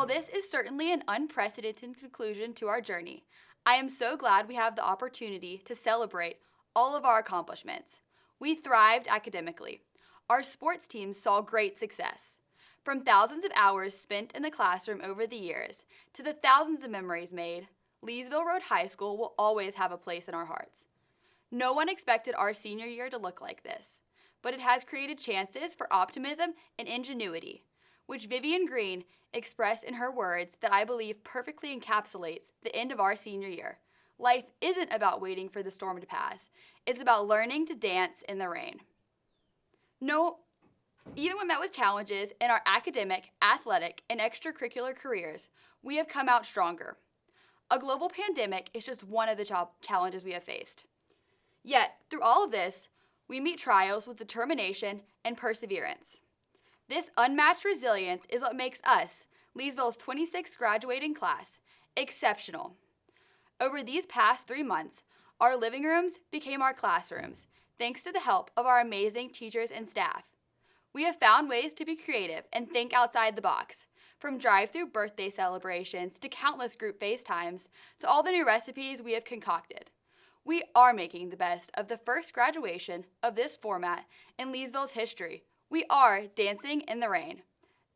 While this is certainly an unprecedented conclusion to our journey, I am so glad we have the opportunity to celebrate all of our accomplishments. We thrived academically. Our sports teams saw great success. From thousands of hours spent in the classroom over the years to the thousands of memories made, Leesville Road High School will always have a place in our hearts. No one expected our senior year to look like this, but it has created chances for optimism and ingenuity, which Vivian Green expressed in her words that I believe perfectly encapsulates the end of our senior year. Life isn't about waiting for the storm to pass. It's about learning to dance in the rain. Even when met with challenges in our academic, athletic, and extracurricular careers, we have come out stronger. A global pandemic is just one of the challenges we have faced. Yet, through all of this, we meet trials with determination and perseverance. This unmatched resilience is what makes us, Leesville's 26th graduating class, exceptional. Over these past 3 months, our living rooms became our classrooms, thanks to the help of our amazing teachers and staff. We have found ways to be creative and think outside the box, from drive-through birthday celebrations to countless group FaceTimes to all the new recipes we have concocted. We are making the best of the first graduation of this format in Leesville's history. We are dancing in the rain.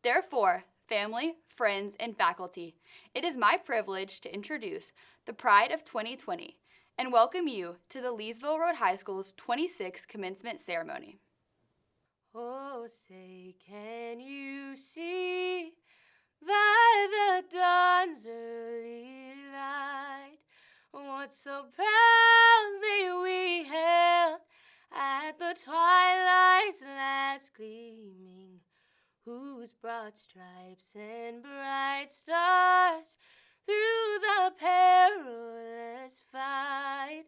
Therefore, family, friends, and faculty, it is my privilege to introduce the Pride of 2020 and welcome you to the Leesville Road High School's 26th commencement ceremony. Oh, say, can you see by the dawn's early light what so proudly we held at the twilight's last gleaming, whose broad stripes and bright stars through the perilous fight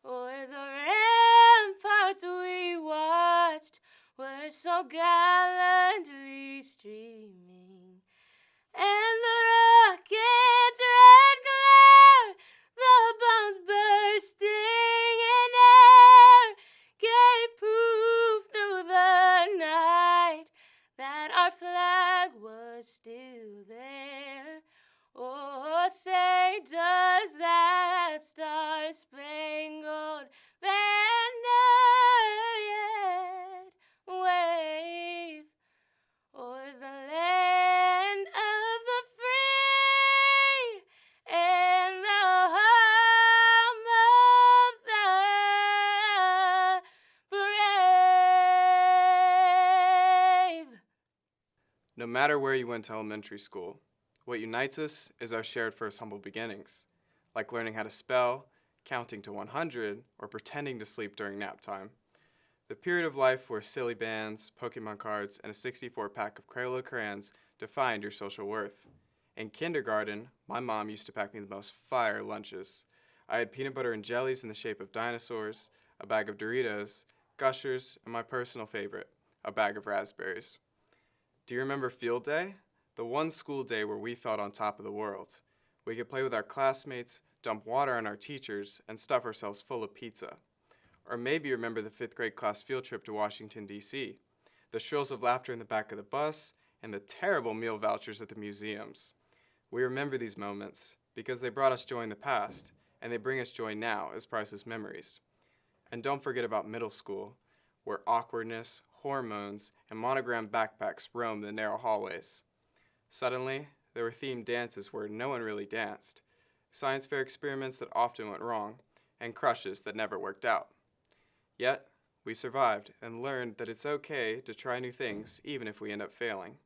o'er the ramparts we watched were so gallantly streaming, and the rocket's red glare, the bombs bursting in air, gave proof through the night that our flag was still there. Oh, say, does that star-spangled banner yet wave o'er the land of the free and the home of the brave? No matter where you went to elementary school, what unites us is our shared first humble beginnings, like learning how to spell, counting to 100, or pretending to sleep during nap time. The period of life where silly bands, Pokemon cards, and a 64-pack of Crayola crayons defined your social worth. In kindergarten, my mom used to pack me the most fire lunches. I had peanut butter and jellies in the shape of dinosaurs, a bag of Doritos, Gushers, and my personal favorite, a bag of raspberries. Do you remember field day? The one school day where we felt on top of the world. We could play with our classmates, dump water on our teachers, and stuff ourselves full of pizza. Or maybe you remember the 5th grade class field trip to Washington, D.C., the shrills of laughter in the back of the bus, and the terrible meal vouchers at the museums. We remember these moments because they brought us joy in the past, and they bring us joy now as priceless memories. And don't forget about middle school, where awkwardness, hormones, and monogrammed backpacks roamed the narrow hallways. Suddenly, there were themed dances where no one really danced, science fair experiments that often went wrong, and crushes that never worked out. Yet, we survived and learned that it's okay to try new things even if we end up failing.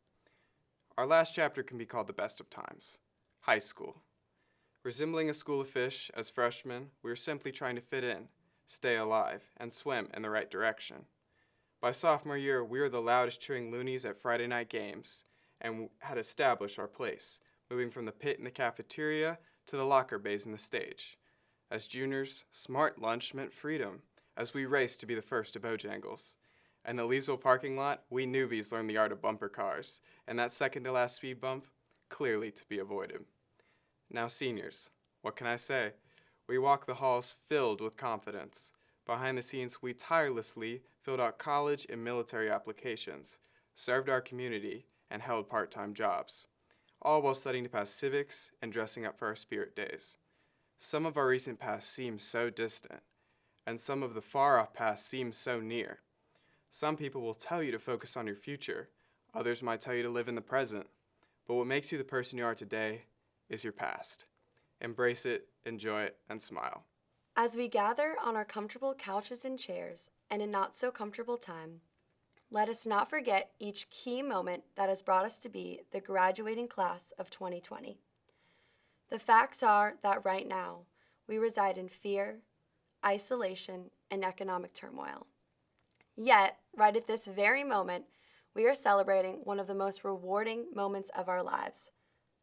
Our last chapter can be called the best of times, high school. Resembling a school of fish, as freshmen, we were simply trying to fit in, stay alive, and swim in the right direction. By sophomore year, we were the loudest cheering loonies at Friday night games, and had established our place, moving from the pit in the cafeteria to the locker bays in the stage. As juniors, smart lunch meant freedom, as we raced to be the first to Bojangles. In the Leesville parking lot, we newbies learned the art of bumper cars, and that second-to-last speed bump, clearly to be avoided. Now seniors, what can I say? We walk the halls filled with confidence. Behind the scenes, we tirelessly filled out college and military applications, served our community, and held part-time jobs. all while studying to pass civics and dressing up for our spirit days. Some of our recent past seems so distant, and some of the far-off past seems so near. Some people will tell you to focus on your future. Others might tell you to live in the present. But what makes you the person you are today is your past. Embrace it, enjoy it, and smile. As we gather on our comfortable couches and chairs and a not-so-comfortable time, let us not forget each key moment that has brought us to be the graduating class of 2020. The facts are that right now, we reside in fear, isolation, and economic turmoil. Yet, right at this very moment, we are celebrating one of the most rewarding moments of our lives,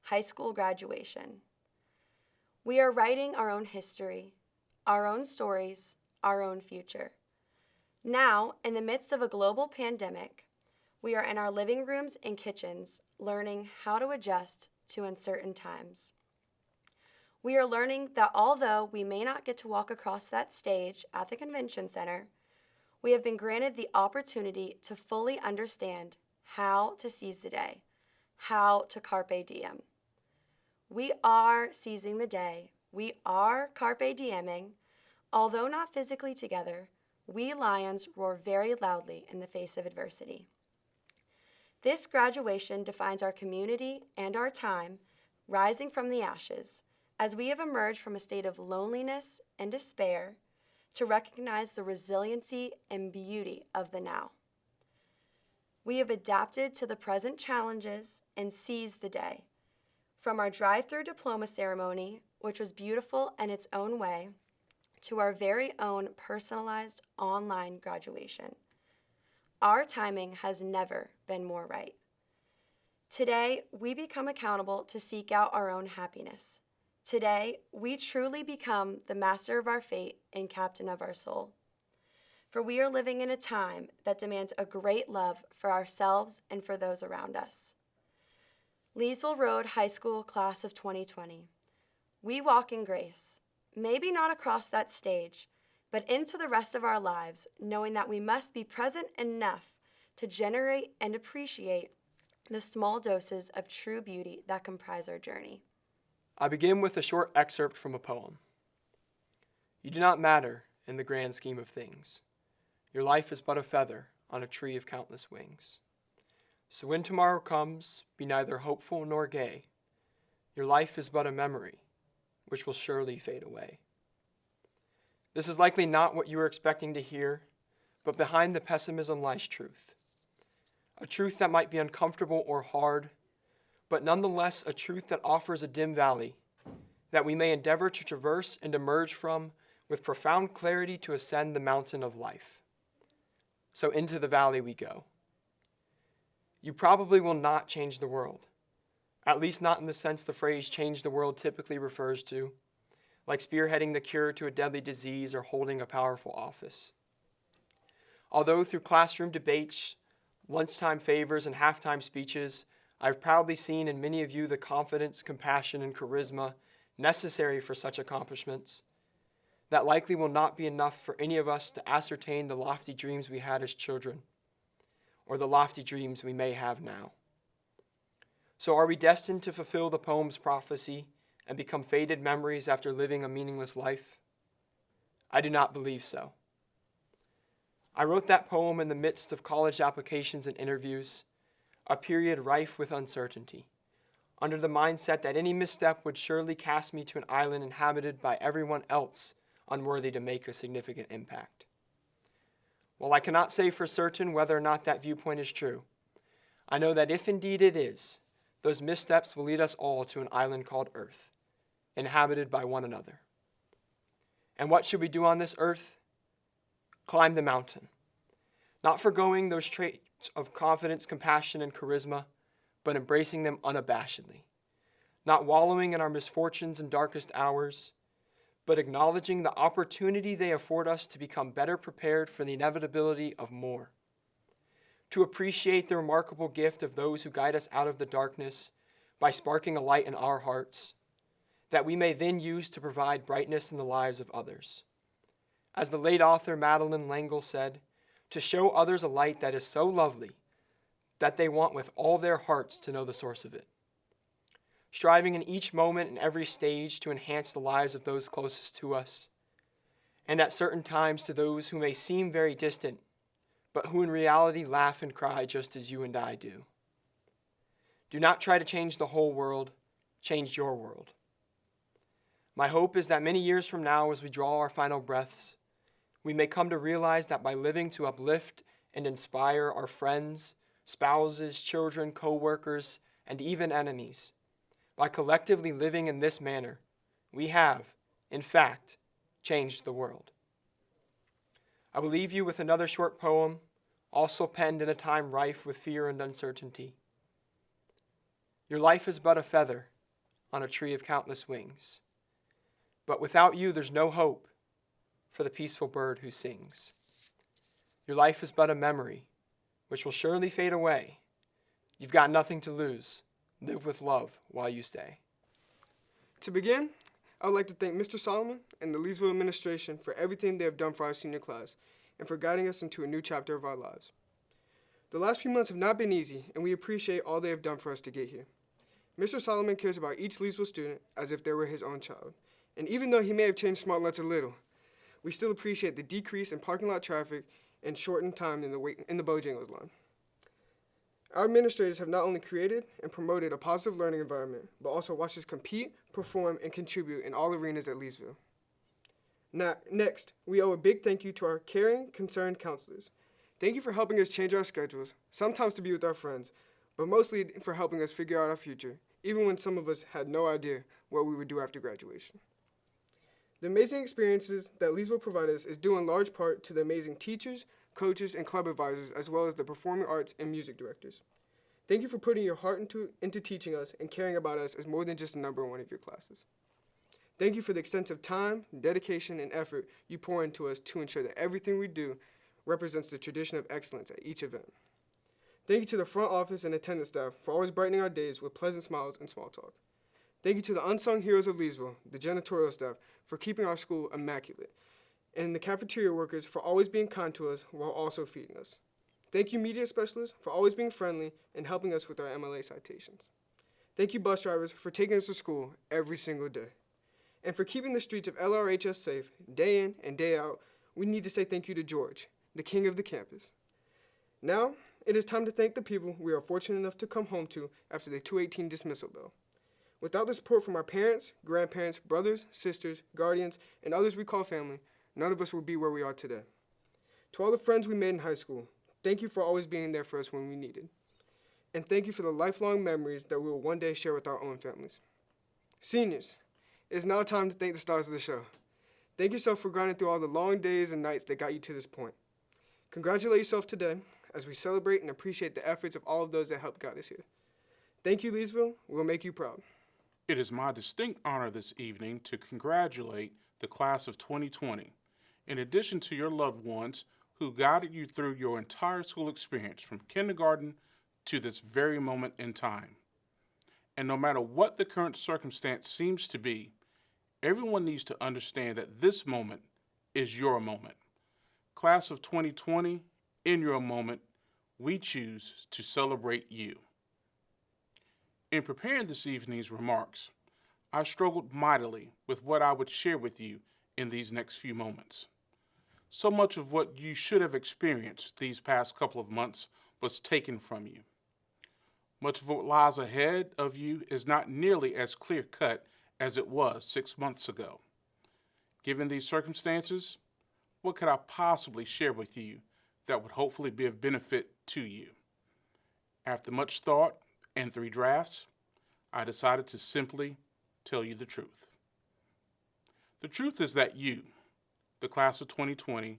high school graduation. We are writing our own history, our own stories, our own future. Now, in the midst of a global pandemic, we are in our living rooms and kitchens learning how to adjust to uncertain times. We are learning that although we may not get to walk across that stage at the convention center, we have been granted the opportunity to fully understand how to seize the day, how to carpe diem. We are seizing the day. We are carpe dieming. Although not physically together, we lions roar very loudly in the face of adversity. This graduation defines our community and our time, rising from the ashes, as we have emerged from a state of loneliness and despair to recognize the resiliency and beauty of the now. We have adapted to the present challenges and seized the day. From our drive-through diploma ceremony, which was beautiful in its own way, to our very own personalized online graduation. Our timing has never been more right. Today, we become accountable to seek out our own happiness. Today, we truly become the master of our fate and captain of our soul. For we are living in a time that demands a great love for ourselves and for those around us. Leesville Road High School Class of 2020. We walk in grace, maybe not across that stage, but into the rest of our lives, knowing that we must be present enough to generate and appreciate the small doses of true beauty that comprise our journey. I begin with a short excerpt from a poem. You do not matter in the grand scheme of things. Your life is but a feather on a tree of countless wings. So when tomorrow comes, be neither hopeful nor gay. Your life is but a memory, which will surely fade away. This is likely not what you were expecting to hear, but behind the pessimism lies truth. A truth that might be uncomfortable or hard, but nonetheless a truth that offers a dim valley that we may endeavor to traverse and emerge from with profound clarity to ascend the mountain of life. So into the valley we go. You probably will not change the world, at least not in the sense the phrase change the world typically refers to, like spearheading the cure to a deadly disease or holding a powerful office. Although through classroom debates, lunchtime favors, and halftime speeches, I've proudly seen in many of you the confidence, compassion, and charisma necessary for such accomplishments, that likely will not be enough for any of us to ascertain the lofty dreams we had as children, or the lofty dreams we may have now. So are we destined to fulfill the poem's prophecy and become faded memories after living a meaningless life? I do not believe so. I wrote that poem in the midst of college applications and interviews, a period rife with uncertainty, under the mindset that any misstep would surely cast me to an island inhabited by everyone else unworthy to make a significant impact. While I cannot say for certain whether or not that viewpoint is true, I know that if indeed it is, those missteps will lead us all to an island called Earth, inhabited by one another. And what should we do on this earth? Climb the mountain, not forgoing those traits of confidence, compassion, and charisma, but embracing them unabashedly, not wallowing in our misfortunes and darkest hours, but acknowledging the opportunity they afford us to become better prepared for the inevitability of more, to appreciate the remarkable gift of those who guide us out of the darkness by sparking a light in our hearts, that we may then use to provide brightness in the lives of others. As the late author Madeleine L'Engle said, to show others a light that is so lovely that they want with all their hearts to know the source of it. striving in each moment and every stage to enhance the lives of those closest to us, and at certain times to those who may seem very distant, but who in reality laugh and cry just as you and I do. Do not try to change the whole world, change your world. My hope is that many years from now, as we draw our final breaths, we may come to realize that by living to uplift and inspire our friends, spouses, children, co-workers, and even enemies, by collectively living in this manner, we have, in fact, changed the world. I will leave you with another short poem, also penned in a time rife with fear and uncertainty. Your life is but a feather on a tree of countless wings, but without you there's no hope for the peaceful bird who sings. Your life is but a memory, which will surely fade away. You've got nothing to lose. Live with love while you stay. To begin, I would like to thank Mr. Solomon and the Leesville administration for everything they have done for our senior class and for guiding us into a new chapter of our lives. The last few months have not been easy, and we appreciate all they have done for us to get here. Mr. Solomon cares about each Leesville student as if they were his own child. And even though he may have changed smart lunch a little, we still appreciate the decrease in parking lot traffic and shortened time in the Bojangles line. Our administrators have not only created and promoted a positive learning environment, but also watched us compete, perform, and contribute in all arenas at Leesville. Next, we owe a big thank you to our caring, concerned counselors. Thank you for helping us change our schedules, sometimes to be with our friends, but mostly for helping us figure out our future, even when some of us had no idea what we would do after graduation. The amazing experiences that Leesville provides us is due in large part to the amazing teachers, coaches, and club advisors, as well as the performing arts and music directors. Thank you for putting your heart into teaching us and caring about us as more than just a number in one of your classes. Thank you for the extensive time, dedication, and effort you pour into us to ensure that everything we do represents the tradition of excellence at each event. Thank you to the front office and attendance staff for always brightening our days with pleasant smiles and small talk. Thank you to the unsung heroes of Leesville, the janitorial staff, for keeping our school immaculate, and the cafeteria workers for always being kind to us while also feeding us. Thank you, media specialists, for always being friendly and helping us with our MLA citations. Thank you, bus drivers, for taking us to school every single day. And for keeping the streets of LRHS safe day in and day out, we need to say thank you to George, the king of the campus. Now, it is time to thank the people we are fortunate enough to come home to after the 218 dismissal bell. Without the support from our parents, grandparents, brothers, sisters, guardians, and others we call family, none of us would be where we are today. To all the friends we made in high school, thank you for always being there for us when we needed. And thank you for the lifelong memories that we will one day share with our own families. Seniors, it is now time to thank the stars of the show. Thank yourself for grinding through all the long days and nights that got you to this point. Congratulate yourself today as we celebrate and appreciate the efforts of all of those that helped guide us here. Thank you, Leesville. We'll make you proud. It is my distinct honor this evening to congratulate the class of 2020, in addition to your loved ones who guided you through your entire school experience from kindergarten to this very moment in time. And no matter what the current circumstance seems to be, everyone needs to understand that this moment is your moment. Class of 2020, in your moment, we choose to celebrate you. In preparing this evening's remarks, I struggled mightily with what I would share with you in these next few moments. So much of what you should have experienced these past couple of months was taken from you. Much of what lies ahead of you is not nearly as clear-cut as it was 6 months ago. Given these circumstances, what could I possibly share with you that would hopefully be of benefit to you? After much thought and 3 drafts, I decided to simply tell you the truth. The truth is that you, the class of 2020,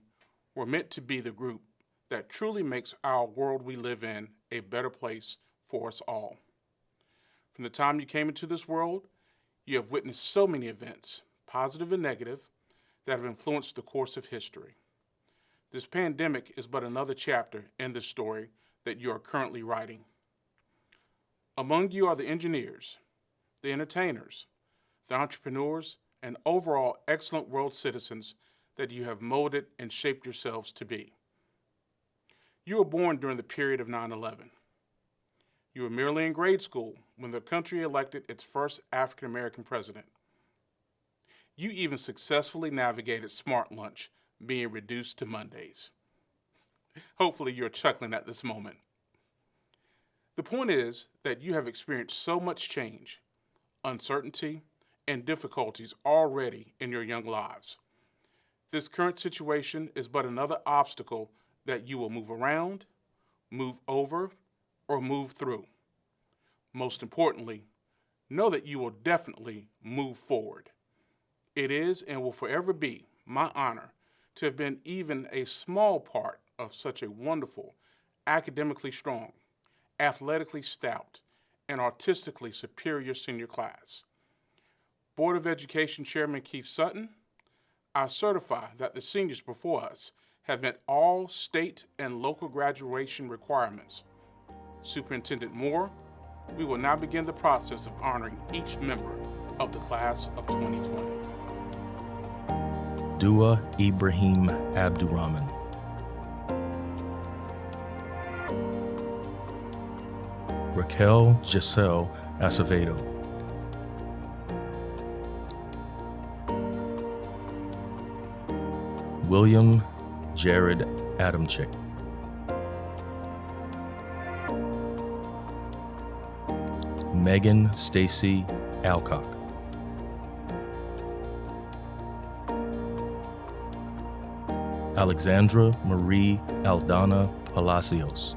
were meant to be the group that truly makes our world we live in a better place for us all. From the time you came into this world, you have witnessed so many events, positive and negative, that have influenced the course of history. This pandemic is but another chapter in the story that you are currently writing. Among you are the engineers, the entertainers, the entrepreneurs, and overall excellent world citizens that you have molded and shaped yourselves to be. You were born during the period of 9/11. You were merely in grade school when the country elected its first African American president. You even successfully navigated Smart Lunch being reduced to Mondays. Hopefully you're chuckling at this moment. The point is that you have experienced so much change, uncertainty, and difficulties already in your young lives. This current situation is but another obstacle that you will move around, move over, or move through. Most importantly, know that you will definitely move forward. It is and will forever be my honor to have been even a small part of such a wonderful, academically strong, athletically stout, and artistically superior senior class. Board of Education Chairman Keith Sutton, I certify that the seniors before us have met all state and local graduation requirements. Superintendent Moore, we will now begin the process of honoring each member of the class of 2020. Dua Ibrahim Abdurrahman. Raquel Giselle Acevedo. William Jared Adamczyk. Megan Stacy Alcock. Alexandra Marie Aldana Palacios.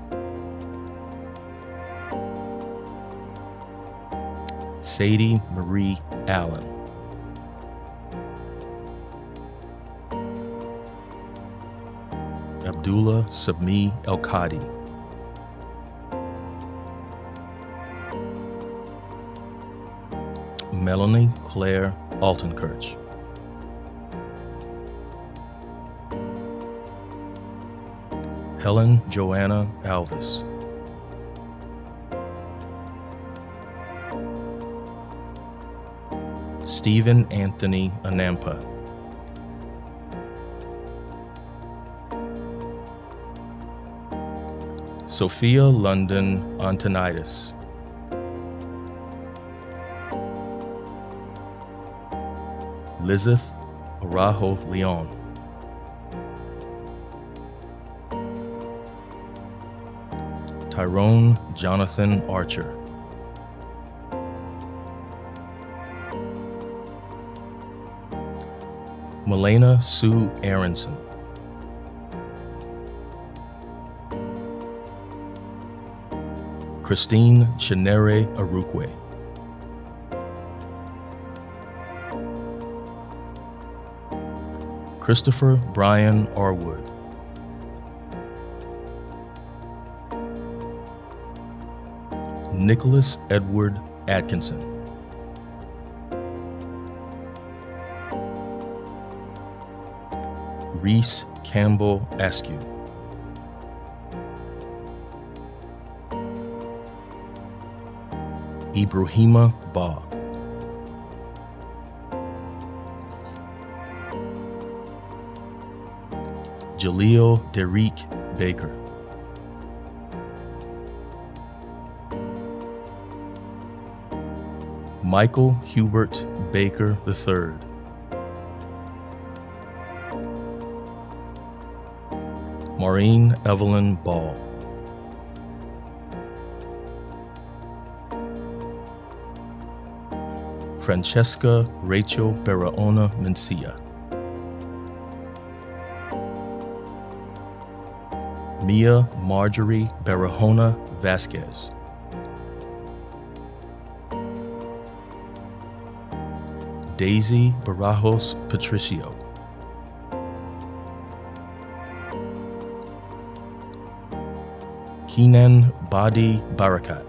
Sadie Marie Allen. Abdullah Sabmi El-Khadi. Melanie Claire Altenkirch. Helen Joanna Alvis. Stephen Anthony Anampa. Sophia London Antonitis. Lizeth Arajo Leon. Tyrone Jonathan Archer. Melena Sue Aronson. Christine Chinere Arukwe. Christopher Brian Arwood. Nicholas Edward Atkinson. Reese Campbell Askew. Ibrahima Ba. Jaleel Derek Baker. Michael Hubert Baker III. Maureen Evelyn Ball. Francesca Rachel Barahona Mencia. Mia Marjorie Barahona Vasquez. Daisy Barajos Patricio. Keenan Badi Barakat.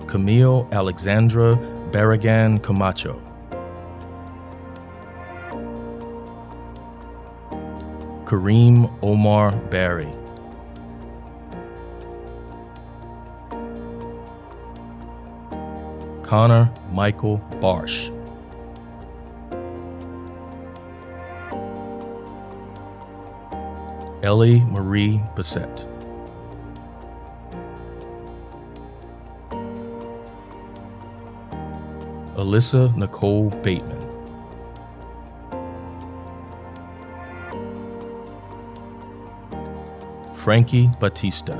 Camille Alexandra Barragan Camacho. Kareem Omar Barry. Connor Michael Barsh. Ellie Marie Bissett. Alyssa Nicole Bateman. Frankie Batista.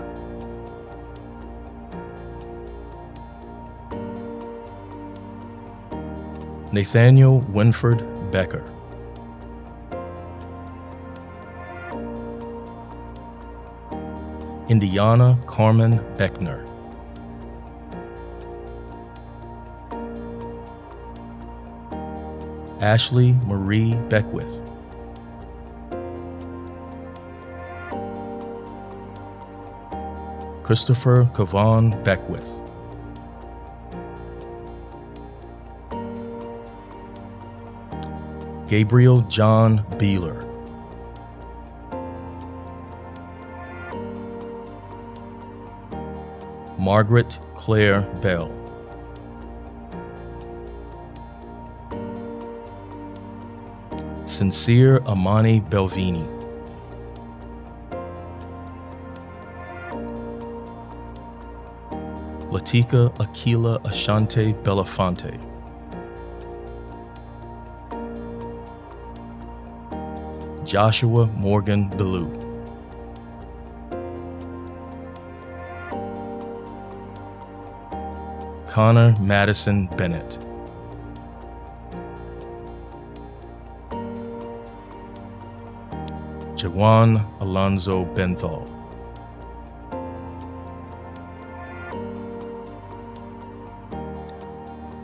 Nathaniel Winford Becker. Indiana Carmen Beckner. Ashley Marie Beckwith. Christopher Kavan Beckwith. Gabriel John Beeler. Margaret Claire Bell. Sincere Amani Belvini. Latika Aquila Ashante Belafonte. Joshua Morgan Ballou. Connor Madison Bennett. Jawan Alonzo Benthal.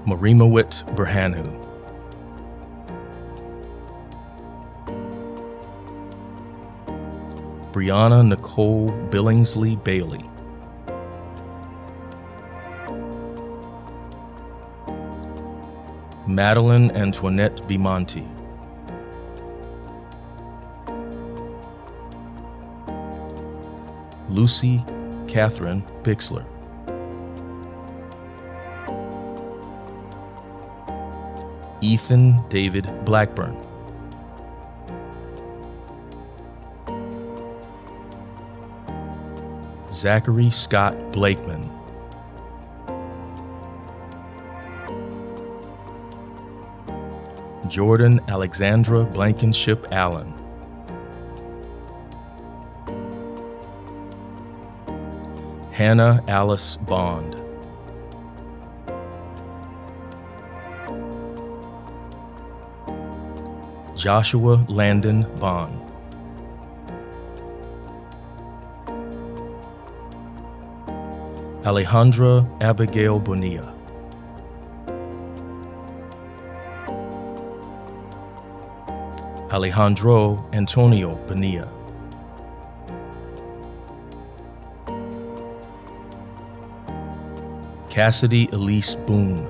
Marimawit Berhanu. Brianna Nicole Billingsley Bailey. Madeline Antoinette Bimonti. Lucy Catherine Bixler. Ethan David Blackburn. Zachary Scott Blakeman. Jordan Alexandra Blankenship Allen. Hannah Alice Bond. Joshua Landon Bond. Alejandra Abigail Bonilla. Alejandro Antonio Bonilla. Cassidy Elise Boone.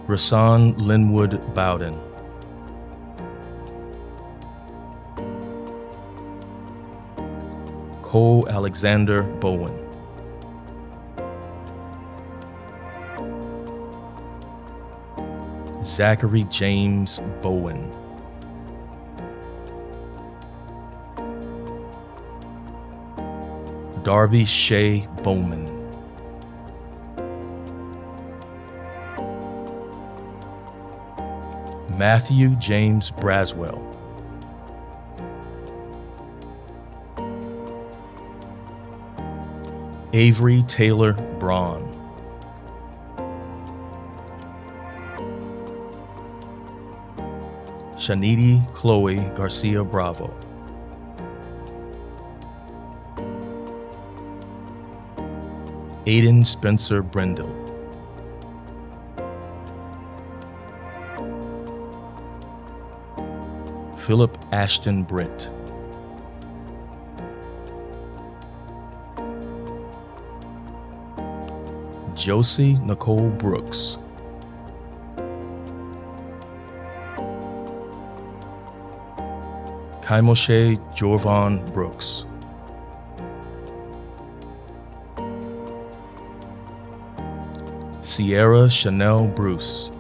Rasan Linwood Bowden. Cole Alexander Bowen. Zachary James Bowen. Darby Shea Bowman. Matthew James Braswell. Avery Taylor Braun. Shanidi Chloe Garcia Bravo. Aiden Spencer Brendel. Philip Ashton Britt. Josie Nicole Brooks. Kaimoshe Jorvon Brooks. Sierra Chanel Bruce.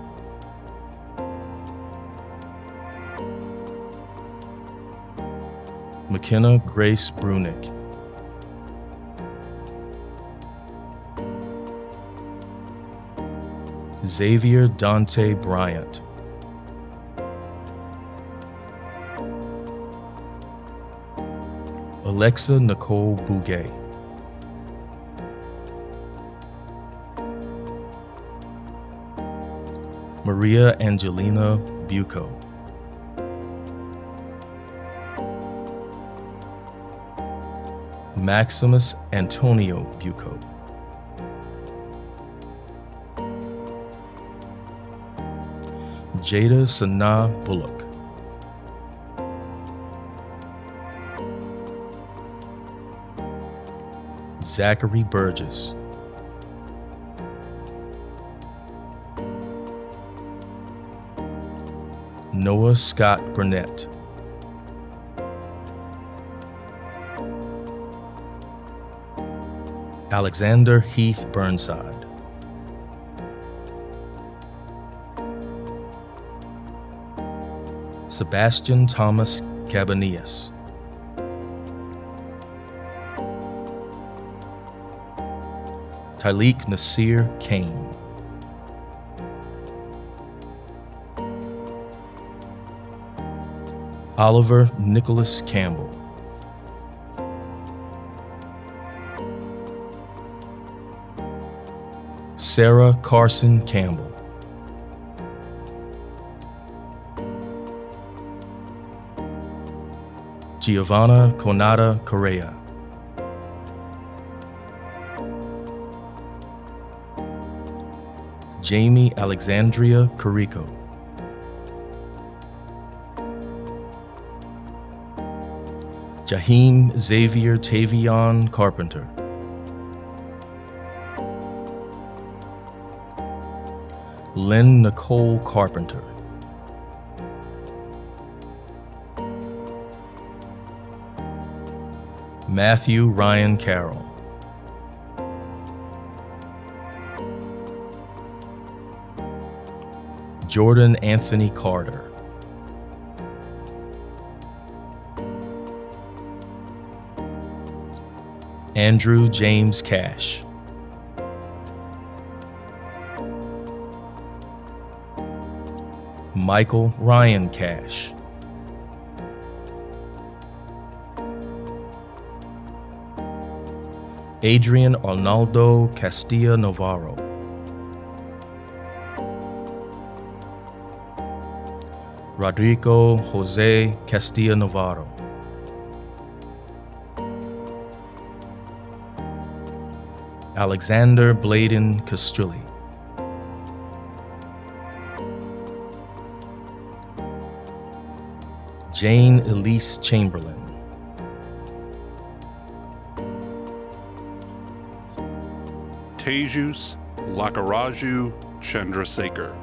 McKenna Grace Brunick. Xavier Dante Bryant. Alexa Nicole Bouguet. Maria Angelina Bucco. Maximus Antonio Bucco. Jada Sanaa Bullock. Zachary Burgess. Noah Scott Burnett. Alexander Heath Burnside. Sebastian Thomas Cabanillas. Tyleek Nasir Kane. Oliver Nicholas Campbell. Sarah Carson Campbell. Giovanna Conata Correa. Jamie Alexandria Carrico. Jaheim Xavier Tavion Carpenter. Lynn Nicole Carpenter. Matthew Ryan Carroll. Jordan Anthony Carter. Andrew James Cash. Michael Ryan Cash. Adrian Arnaldo Castilla Navarro. Rodrigo Jose Castilla Navarro. Alexander Bladen Castrilli. Jane Elise Chamberlain. Tejus Lakaraju Chandrasekhar.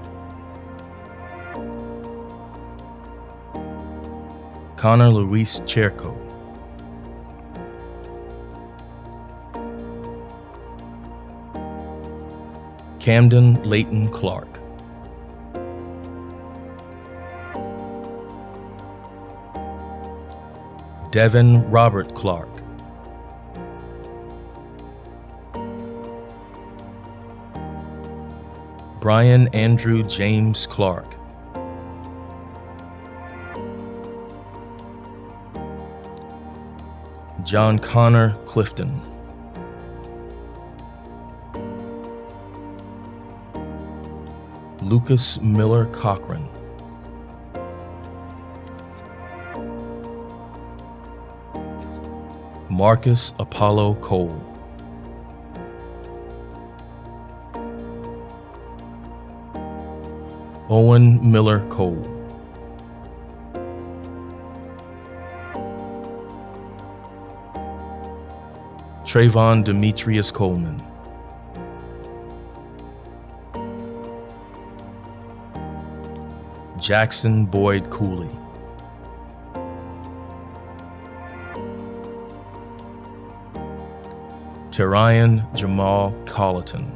Connor Luis Cherko. Camden Leighton Clark. Devin Robert Clark. Brian Andrew James Clark. John Connor Clifton. Lucas Miller Cochran. Marcus Apollo Cole. Owen Miller Cole. Trayvon Demetrius Coleman. Jackson Boyd Cooley. Terrian Jamal Colleton.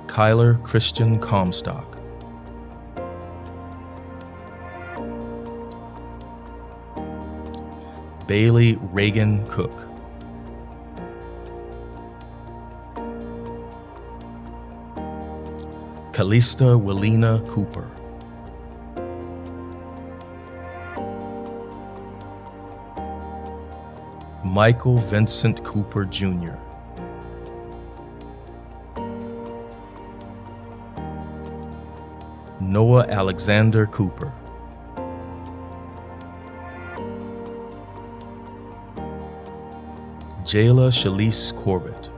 Kyler Christian Comstock. Bailey Reagan Cook. Callista Willina Cooper. Michael Vincent Cooper Jr. Noah Alexander Cooper. Jayla Shalise Corbett.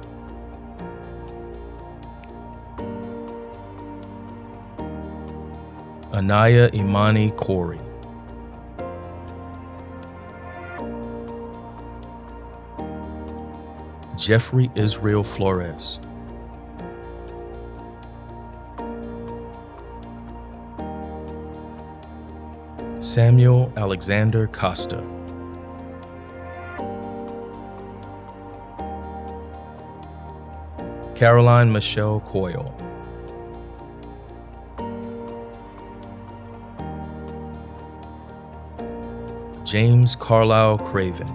Anaya Imani Corey. Jeffrey Israel Flores. Samuel Alexander Costa. Caroline Michelle Coyle. James Carlisle Craven.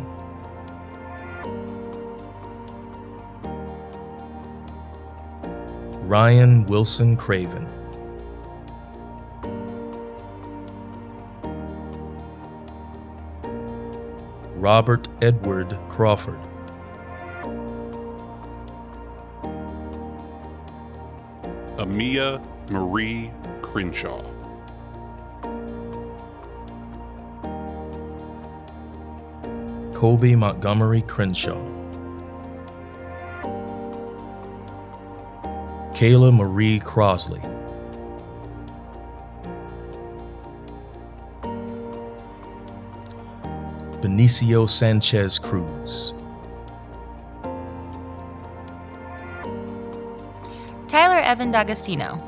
Ryan Wilson Craven. Robert Edward Crawford. Amia Marie Crenshaw. Colby Montgomery Crenshaw. Kayla Marie Crosley. Benicio Sanchez Cruz. Tyler Evan D'Agostino.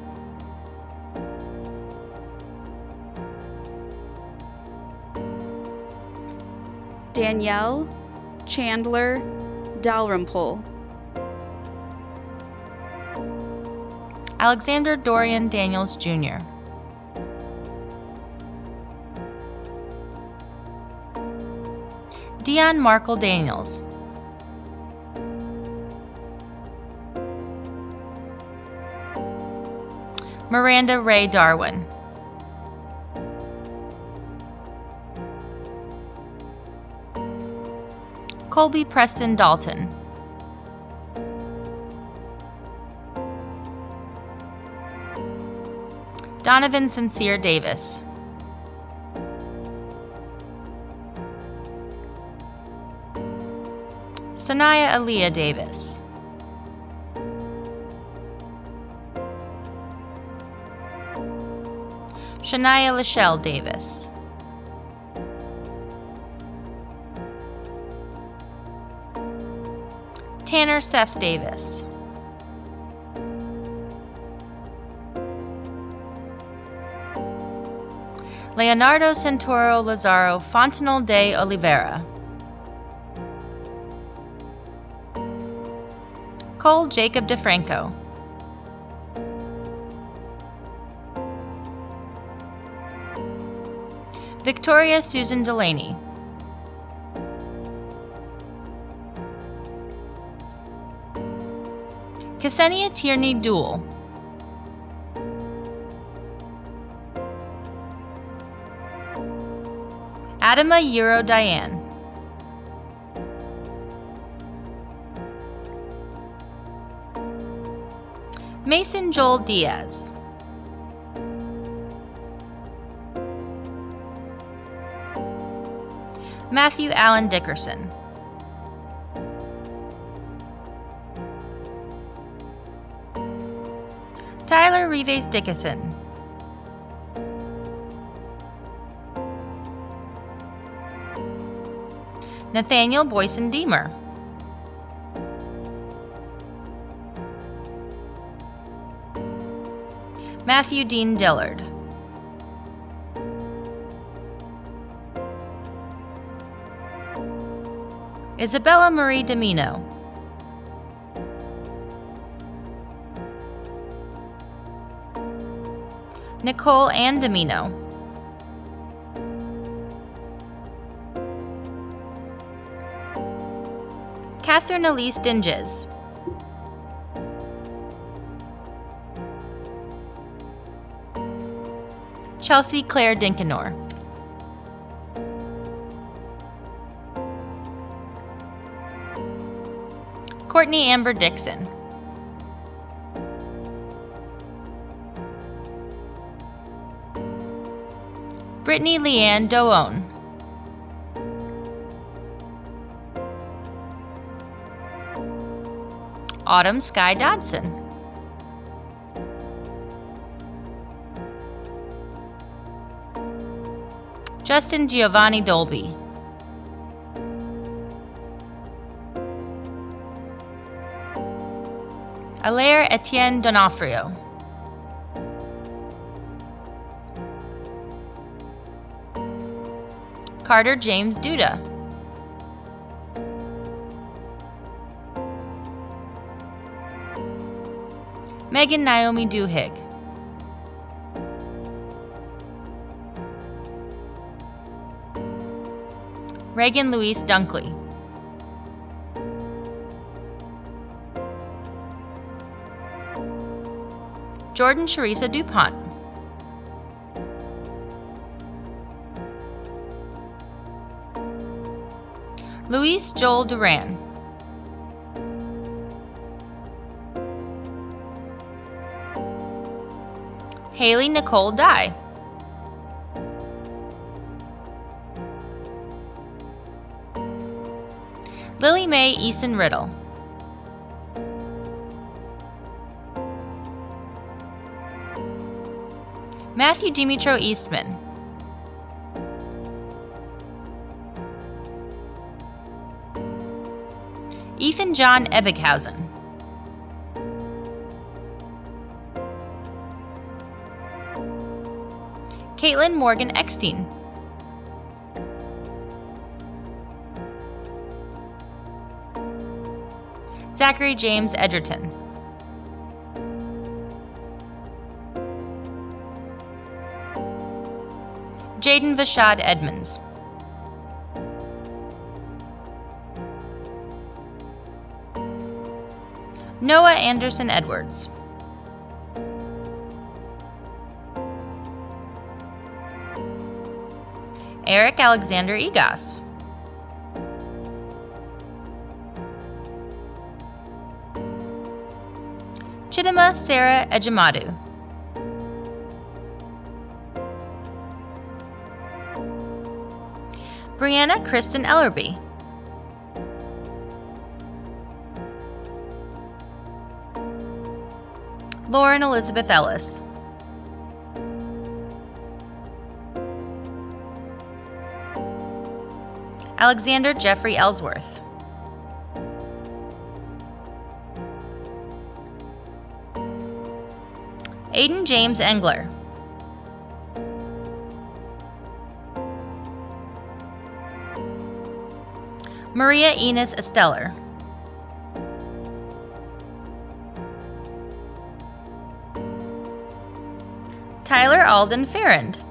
Danielle Chandler Dalrymple. Alexander Dorian Daniels Jr. Dion Markle Daniels. Miranda Ray Darwin. Colby Preston Dalton. Donovan Sincere Davis. Sanaya Aaliyah Davis. Shania Lachelle Davis. Tanner Seth Davis. Leonardo Santoro Lazaro Fontenal de Oliveira. Cole Jacob DeFranco. Victoria Susan Delaney. Ksenia Tierney Duell. Adama Euro Diane. Mason Joel Diaz. Matthew Allen Dickerson. Tyler Reeves Dickinson. Nathaniel Boyson Deemer. Matthew Dean Dillard. Isabella Marie Domino. Nicole Ann Domino. Catherine Elise Dinges. Chelsea Claire Dinkenor. Courtney Amber Dixon. Brittany Leanne Doone. Autumn Sky Dodson. Justin Giovanni Dolby. Alaire Etienne Donofrio. Carter James Duda. Megan Naomi Duhigg. Reagan Louise Dunkley. Jordan Charissa DuPont. Luis Joel Duran. Haley Nicole Dye. Lily Mae Eason Riddle. Matthew Dimitro Eastman. Ethan John Ebighausen. Caitlin Morgan Eckstein. Zachary James Edgerton. Jaden Vashad Edmonds. Noah Anderson Edwards. Eric Alexander Egas. Chidima Sarah Ejimadu. Brianna Kristen Ellerby. Lauren Elizabeth Ellis. Alexander Jeffrey Ellsworth. Aiden James Engler. Maria Enos Esteller. Tyler Alden Ferrand.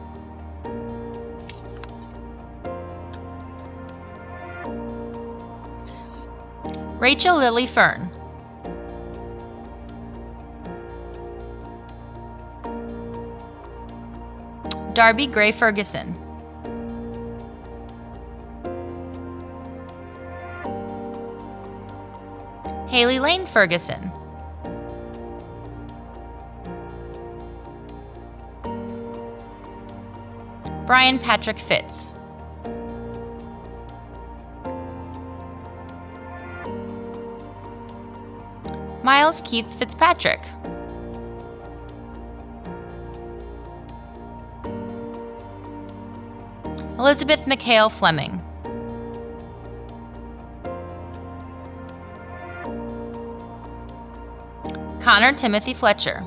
Rachel Lily Fern. Darby Gray Ferguson. Haley Lane Ferguson. Brian Patrick Fitz. Miles Keith Fitzpatrick. Elizabeth McHale Fleming. Connor Timothy Fletcher.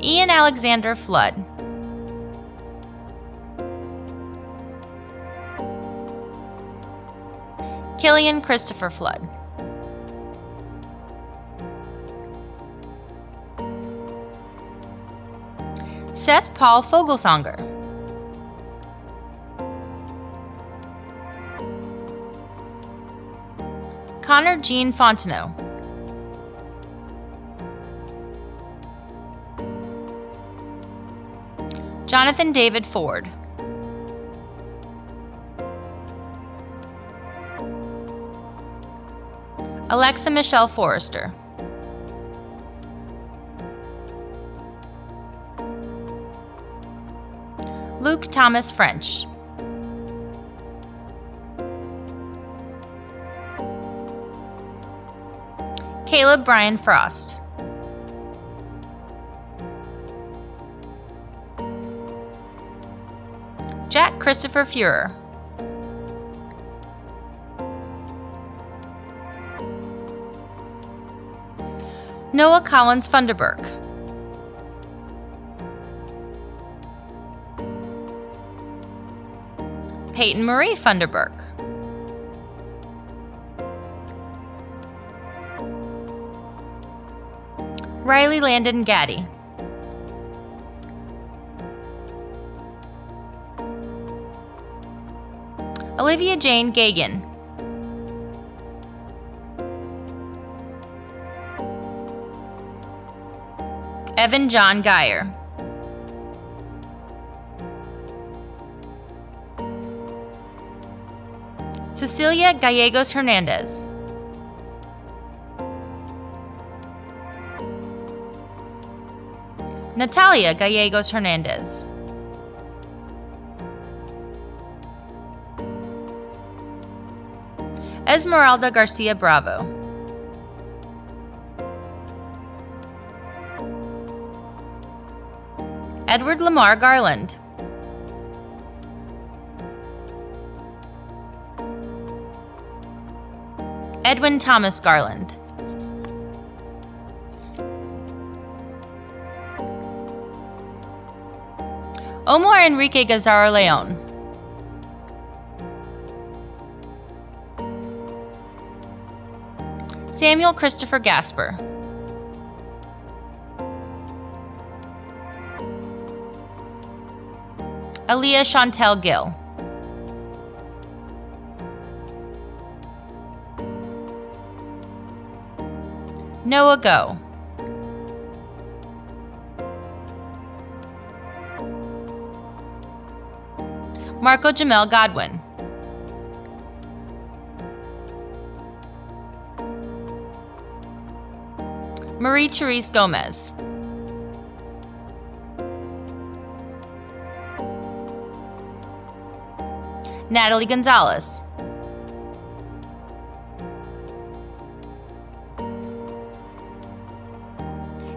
Ian Alexander Flood. Killian Christopher Flood. Seth Paul Fogelsonger. Connor Jean Fontenot. Jonathan David Ford. Alexa Michelle Forrester. Luke Thomas French. Caleb Brian Frost. Jack Christopher Fuhrer. Noah Collins Funderburk. Peyton Marie Funderburk. Riley Landon Gaddy. Olivia Jane Gagan. Evan John Geyer. Cecilia Gallegos Hernandez. Natalia Gallegos Hernandez. Esmeralda Garcia Bravo. Edward Lamar Garland. Edwin Thomas Garland. Omar Enrique Gazaro Leon. Samuel Christopher Gasper. Aaliyah Chantel Gill. Noah Go. Marco Jamel Godwin. Marie-Therese Gomez. Natalie Gonzalez.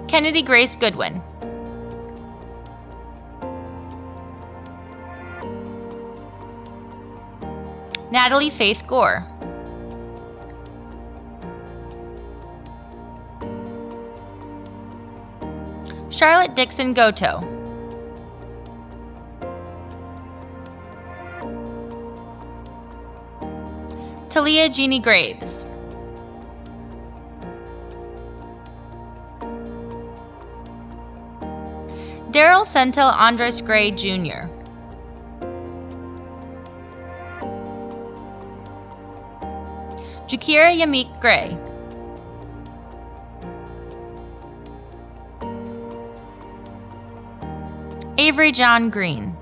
Kennedy Grace Goodwin. Natalie Faith Gore. Charlotte Dixon Goto. Talia Jeannie Graves. Daryl Sentel Andres Gray Jr. Jakira Yamik Gray. Avery John Green.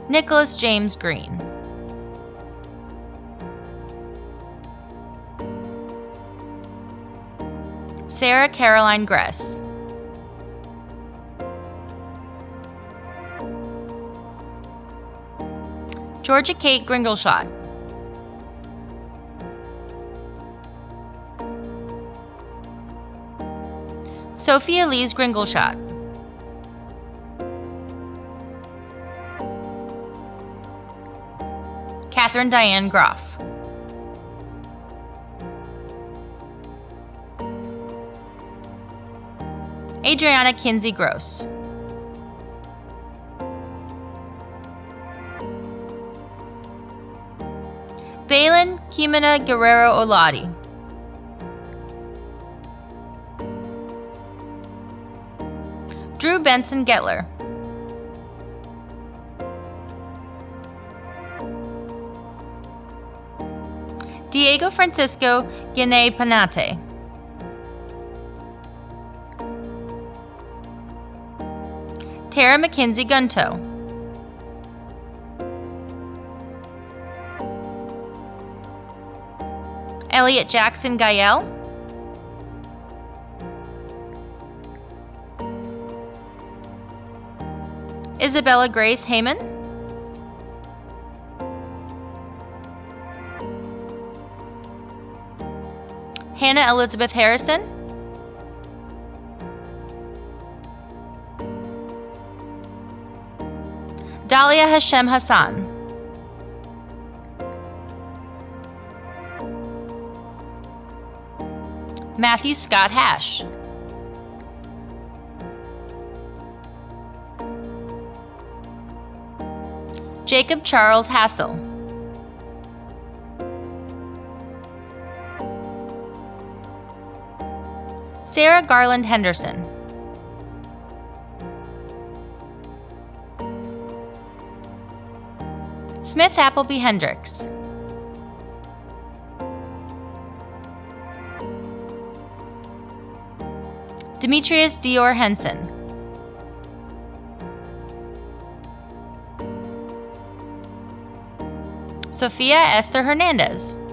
Nicholas James Green. Sarah Caroline Gress. Georgia Kate Gringleshot. Sophia Elise Gringleshot. Catherine Diane Groff. Adriana Kinsey Gross. Balin Kimena Guerrero Oladi. Drew Benson Getler. Diego Francisco Yanay Panate. Tara Mackenzie Gunto. Elliot Jackson Gael. Isabella Grace Heyman. Hannah Elizabeth Harrison. Dahlia Hashem Hassan. Matthew Scott Hash. Jacob Charles Hassel. Sarah Garland Henderson. Smith Appleby Hendricks. Demetrius Dior Henson. Sofia Esther Hernandez.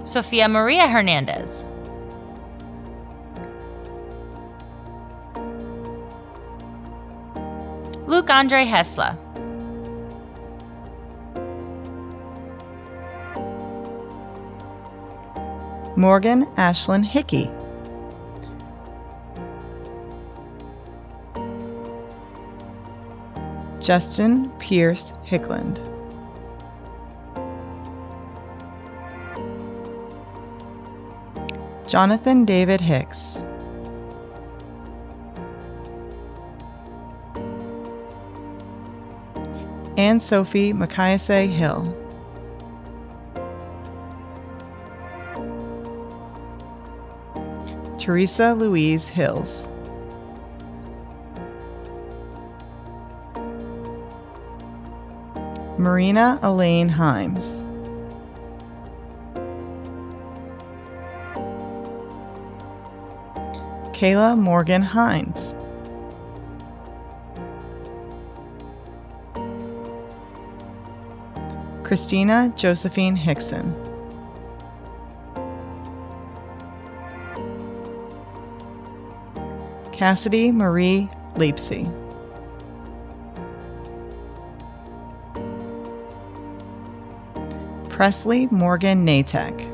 Sofia Maria Hernandez. Luke Andre Hesla. Morgan Ashlyn Hickey. Justin Pierce Hickland. Jonathan David Hicks. Anne Sophie Makayase Hill. Teresa Louise Hills. Marina Elaine Himes. Kayla Morgan Hines. Christina Josephine Hickson. Cassidy Marie Leipsy. Presley Morgan Natek.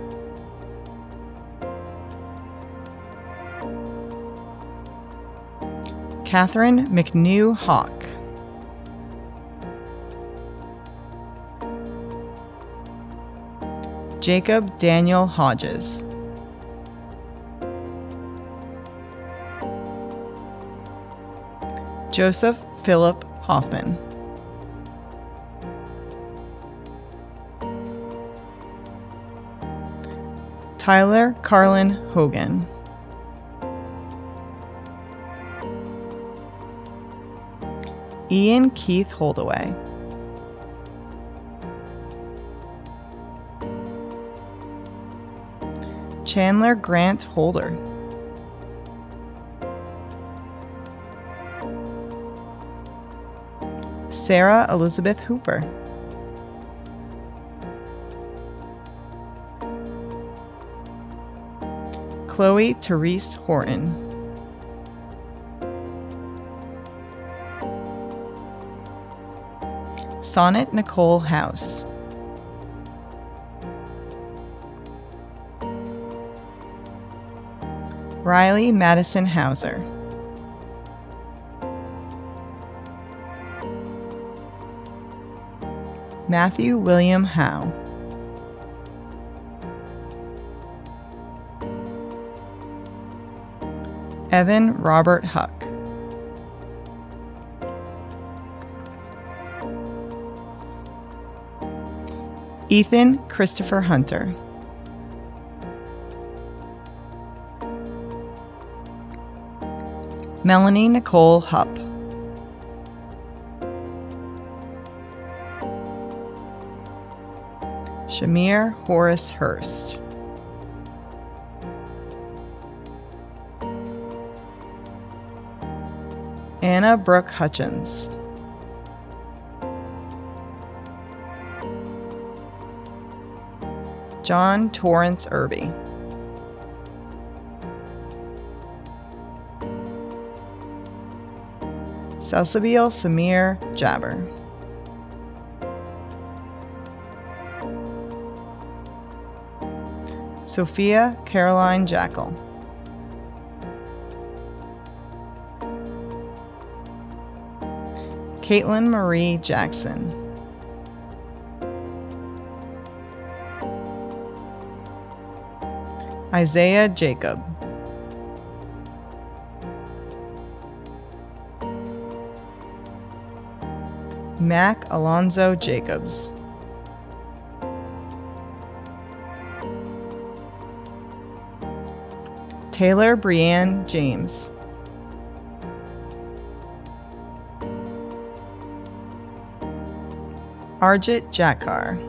Catherine McNew Hawk. Jacob Daniel Hodges. Joseph Philip Hoffman. Tyler Carlin Hogan. Ian Keith Holdaway. Chandler Grant Holder. Sarah Elizabeth Hooper. Chloe Therese Horton. Sonnet Nicole House. Riley Madison Hauser. Matthew William Howe. Evan Robert Huck. Ethan Christopher Hunter. Melanie Nicole Hupp. Shamir Horace Hurst. Anna Brooke Hutchins. John Torrance Irby. Salsabiel Samir Jabber. Sophia Caroline Jackal. Caitlin Marie Jackson. Isaiah Jacob. Mac Alonzo Jacobs. Taylor Brianne James. Arjit Jackar.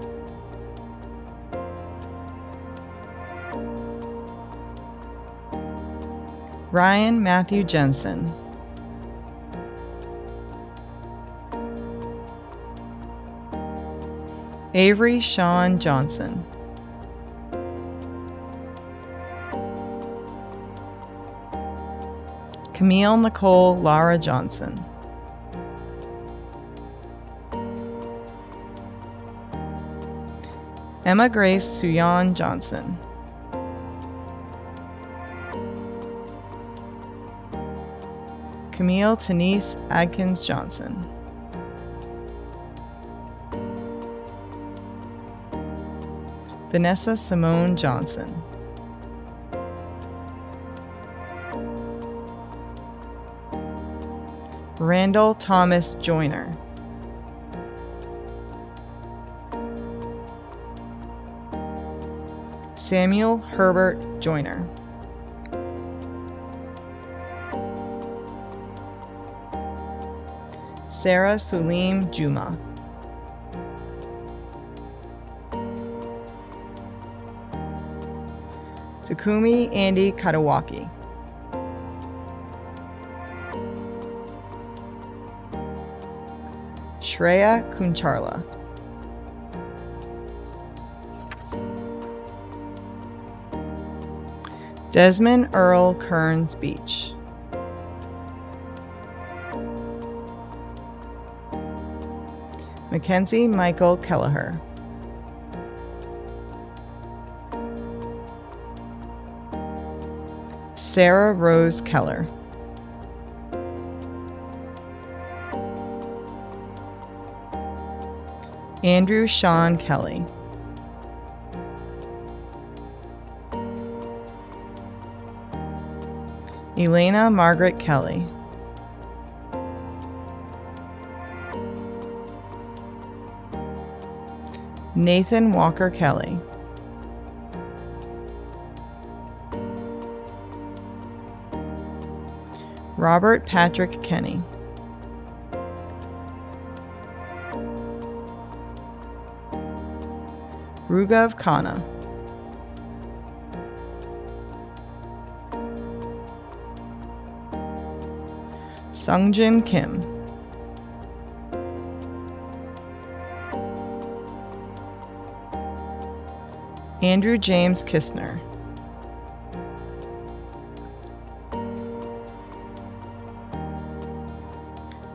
Ryan Matthew Jensen. Avery Sean Johnson. Camille Nicole Lara Johnson. Emma Grace Suyan Johnson. Camille Denise Adkins Johnson. Vanessa Simone Johnson. Randall Thomas Joyner. Samuel Herbert Joyner. Sarah Suleim Juma. Takumi Andy Kadawaki. Shreya Kuncharla. Desmond Earl Kearns Beach. Mackenzie Michael Kelleher. Sarah Rose Keller. Andrew Sean Kelly. Elena Margaret Kelly. Nathan Walker Kelly. Robert Patrick Kenny. Rugav Khanna. Sungjin Kim. Andrew James Kistner.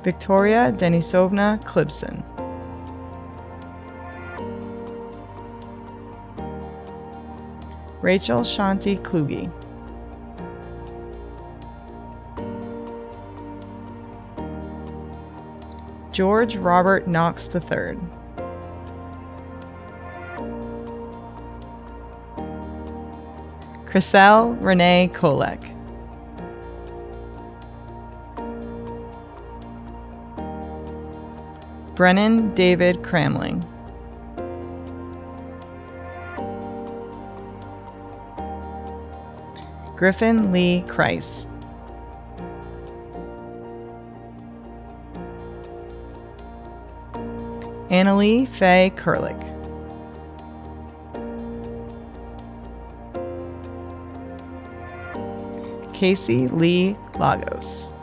Victoria Denisovna Klibson. Rachel Shanti Kluge. George Robert Knox III. Chriselle Renee Kolek. Brennan David Cramling. Griffin Lee Kreis. Annalie Faye Kurlick. Casey Lee Lagos.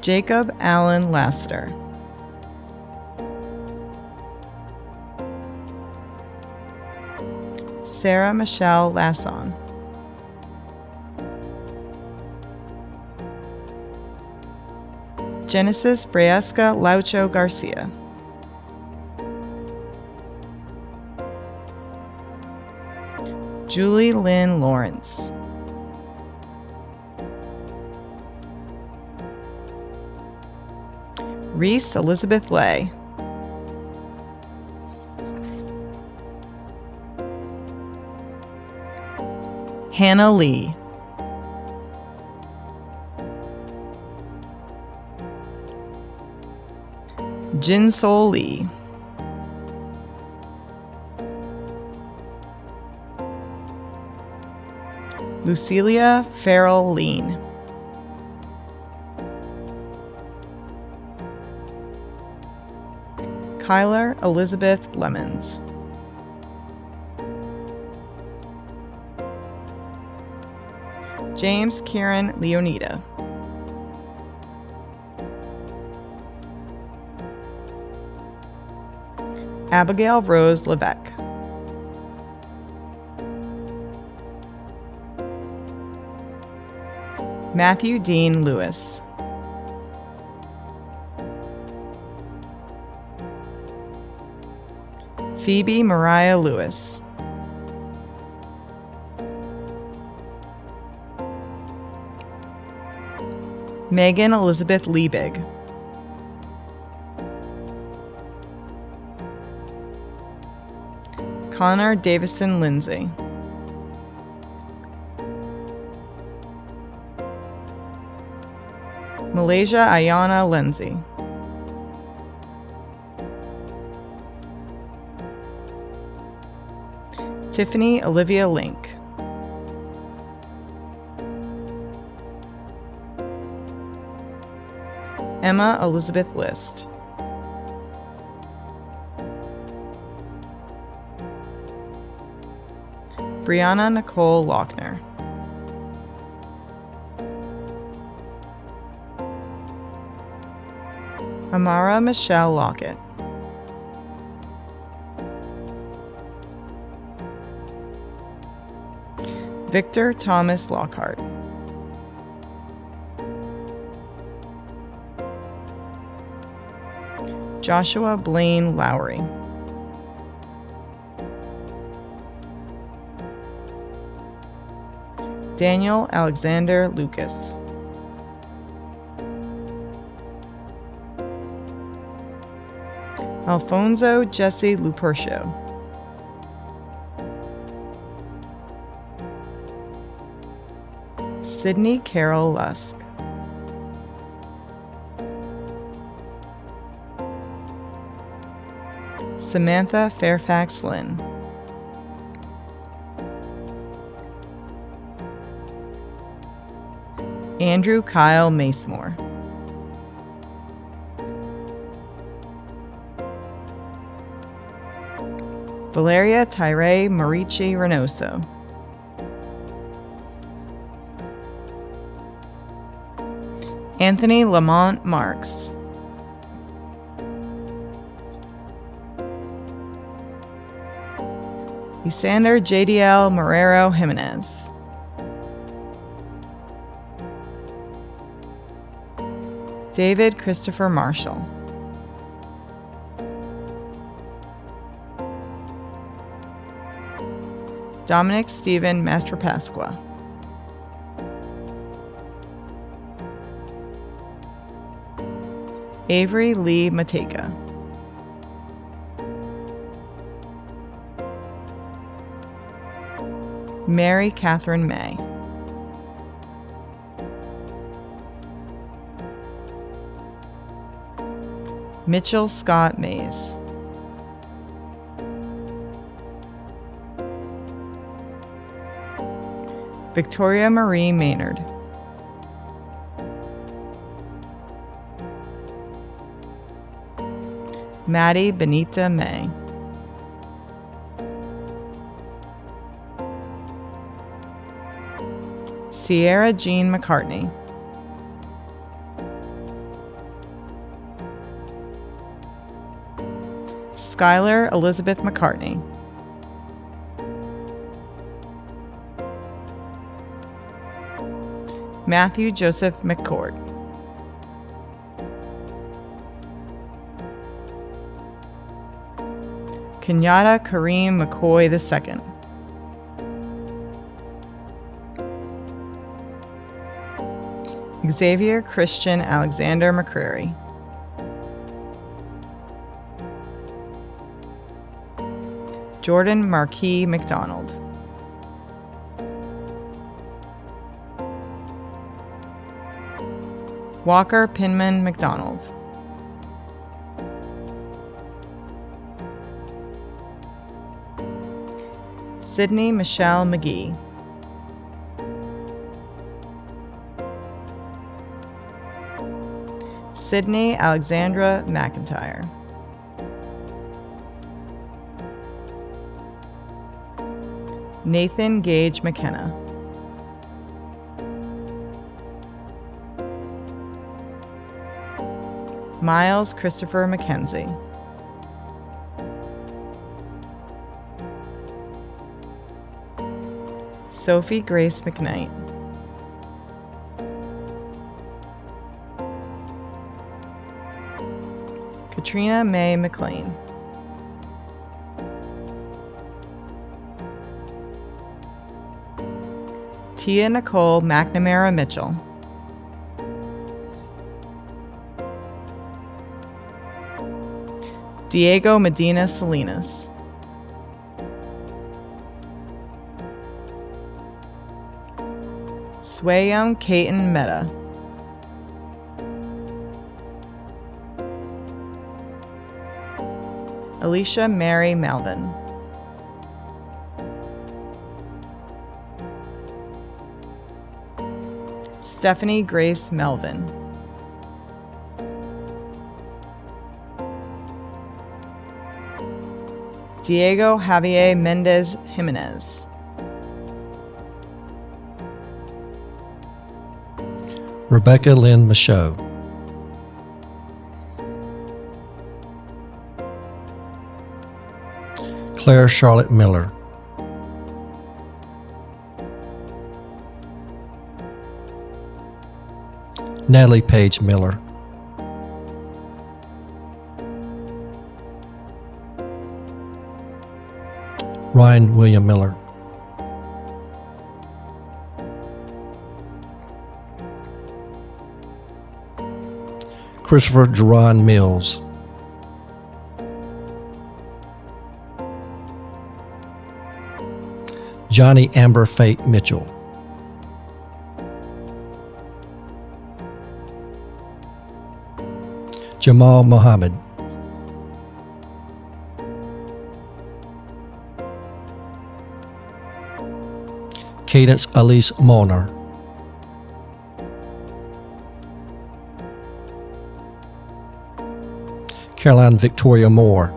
Jacob Allen Lassiter. Sarah Michelle Lasson. Genesis Breasca Laucho Garcia. Julie Lynn Lawrence. Reese Elizabeth Lay. Hannah Lee. Jinsol Lee. Lucilia Farrell Lean. Kyler Elizabeth Lemons. James Kieran Leonida. Abigail Rose Levesque. Matthew Dean Lewis. Phoebe Mariah Lewis. Megan Elizabeth Liebig. Connor Davison Lindsay. Malaysia Ayana Lindsay. Tiffany Olivia Link. Emma Elizabeth List. Brianna Nicole Lochner. Amara Michelle Lockett. Victor Thomas Lockhart. Joshua Blaine Lowry. Daniel Alexander Lucas. Alfonso Jesse Lupercio. Sydney Carol Lusk. Samantha Fairfax Lynn. Andrew Kyle Macemore. Valeria Tyree Marici Reynoso. Anthony Lamont Marks. Isander JDL Marrero Jimenez. David Christopher Marshall. Dominic Stephen Mastrapasqua. Avery Lee Mateka. Mary Catherine May. Mitchell Scott Mays. Victoria Marie Maynard. Maddie Benita May. Sierra Jean McCartney. Skylar Elizabeth McCartney. Matthew Joseph McCord. Kenyatta Kareem McCoy II. Xavier Christian Alexander McCreary. Jordan Marquis McDonald. Walker Pinman McDonald. Sydney Michelle McGee. Sydney Alexandra McIntyre. Nathan Gage McKenna. Miles Christopher McKenzie. Sophie Grace McKnight. Katrina May McLean. Tia Nicole McNamara Mitchell. Diego Medina Salinas. Swayam Kaiten Mehta. Alicia Mary Malden. Stephanie Grace Melvin. Diego Javier Mendez Jimenez. Rebecca Lynn Michaud. Claire Charlotte Miller. Natalie Page Miller. Ryan William Miller. Christopher Jerron Mills. Johnny Amber Fate Mitchell. Jamal Mohammed. Cadence Elise Molnar. Caroline Victoria Moore.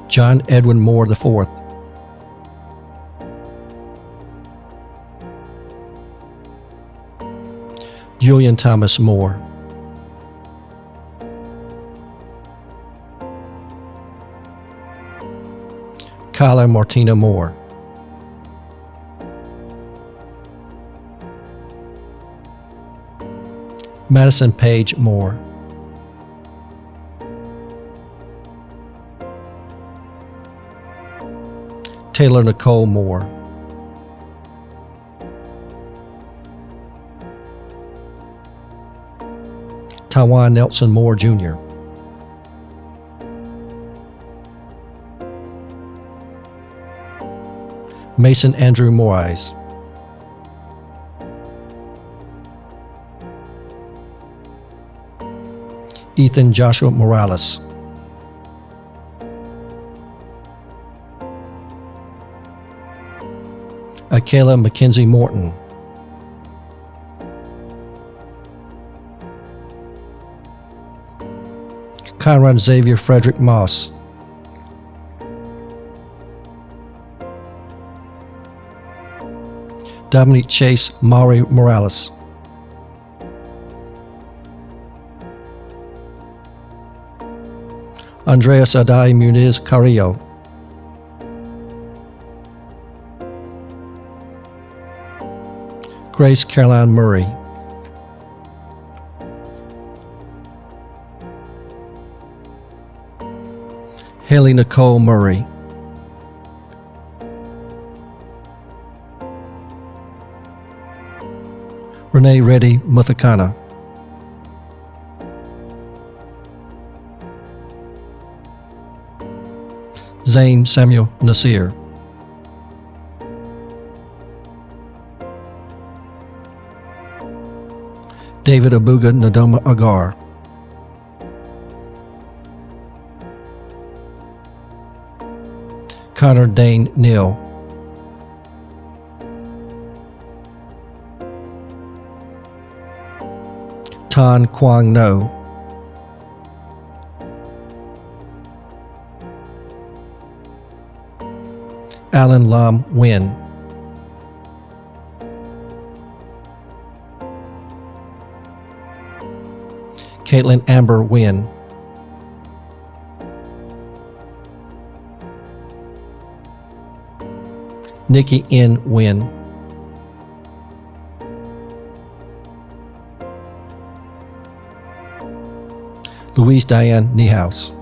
John Edwin Moore IV. Julian Thomas Moore. Kyla Martina Moore. Madison Page Moore. Taylor Nicole Moore. Tawan Nelson Moore Jr. Mason Andrew Morais. Ethan Joshua Morales. Akela Mackenzie Morton. Conrad Xavier Frederick Moss. Dominic Chase Maury Morales, Andreas Adai Muniz Carrillo, Grace Caroline Murray, Haley Nicole Murray, Renee Reddy Muthakana, Zane Samuel Nasir, David Abuga Nadoma Agar, Connor Dane Neal, Tan Quang No, Alan Lam Nguyen, Caitlin Amber Nguyen, Nikki N. Nguyen, Louise Diane Niehaus,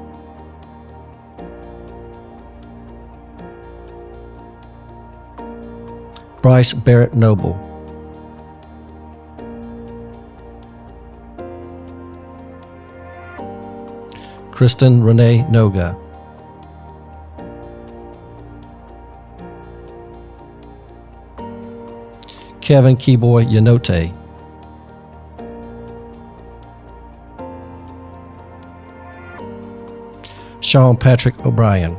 Bryce Barrett Noble, Kristen Renee Noga, Kevin Keyboy Yanote, Sean Patrick O'Brien,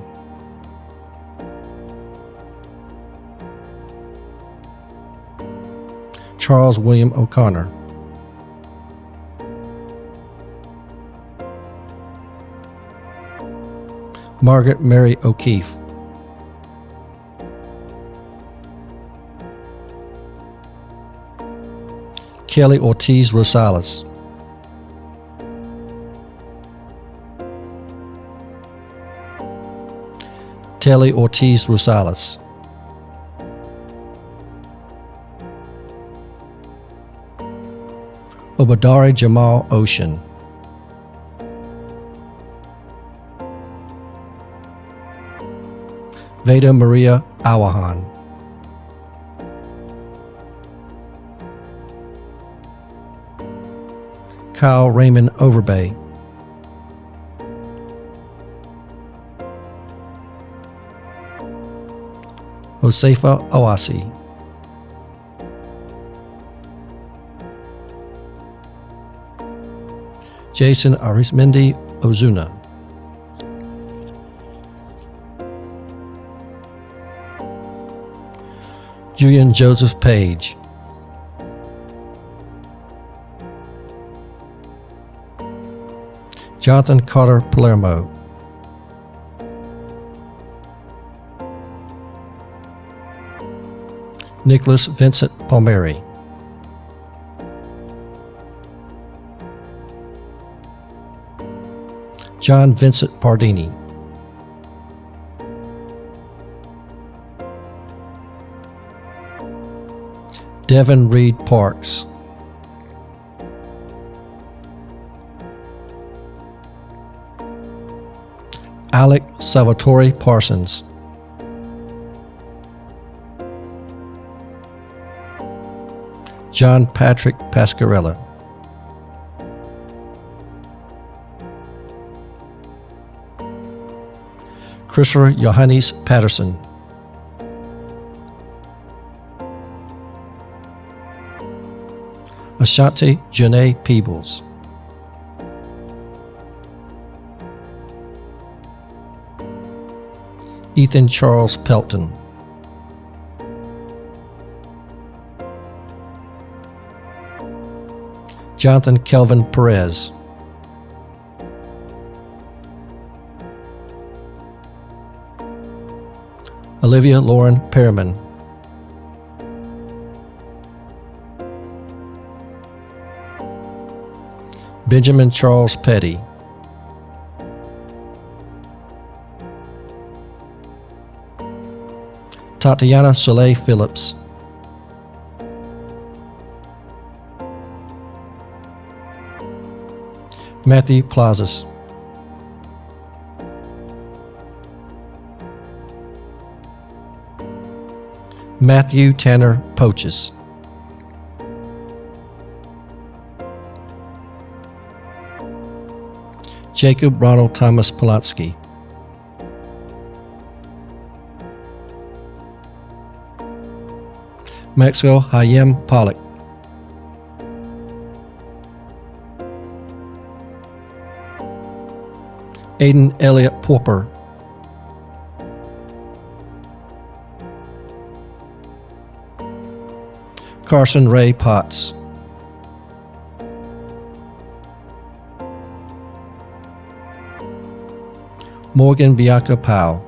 Charles William O'Connor, Margaret Mary O'Keefe, Kelly Ortiz Rosales, Telly Ortiz Rosales, Obadari Jamal Ocean, Veda Maria Awahan, Kyle Raymond Overbay, Josefa Owasi, Jason Arismendi Ozuna, Julian Joseph Page, Jonathan Carter Palermo, Nicholas Vincent Palmieri, John Vincent Pardini, Devin Reed Parks, Alec Salvatore Parsons, John Patrick Pascarella, Christopher Johannes Patterson, Ashanti Janae Peebles, Ethan Charles Pelton, Jonathan Kelvin Perez, Olivia Lauren Perriman, Benjamin Charles Petty, Tatiana Soleil Phillips, Matthew Plazas, Matthew Tanner Poaches, Jacob Ronald Thomas Polansky, Maxwell Hayem Pollock, Aiden Elliott Porper, Carson Ray Potts, Morgan Bianca Powell,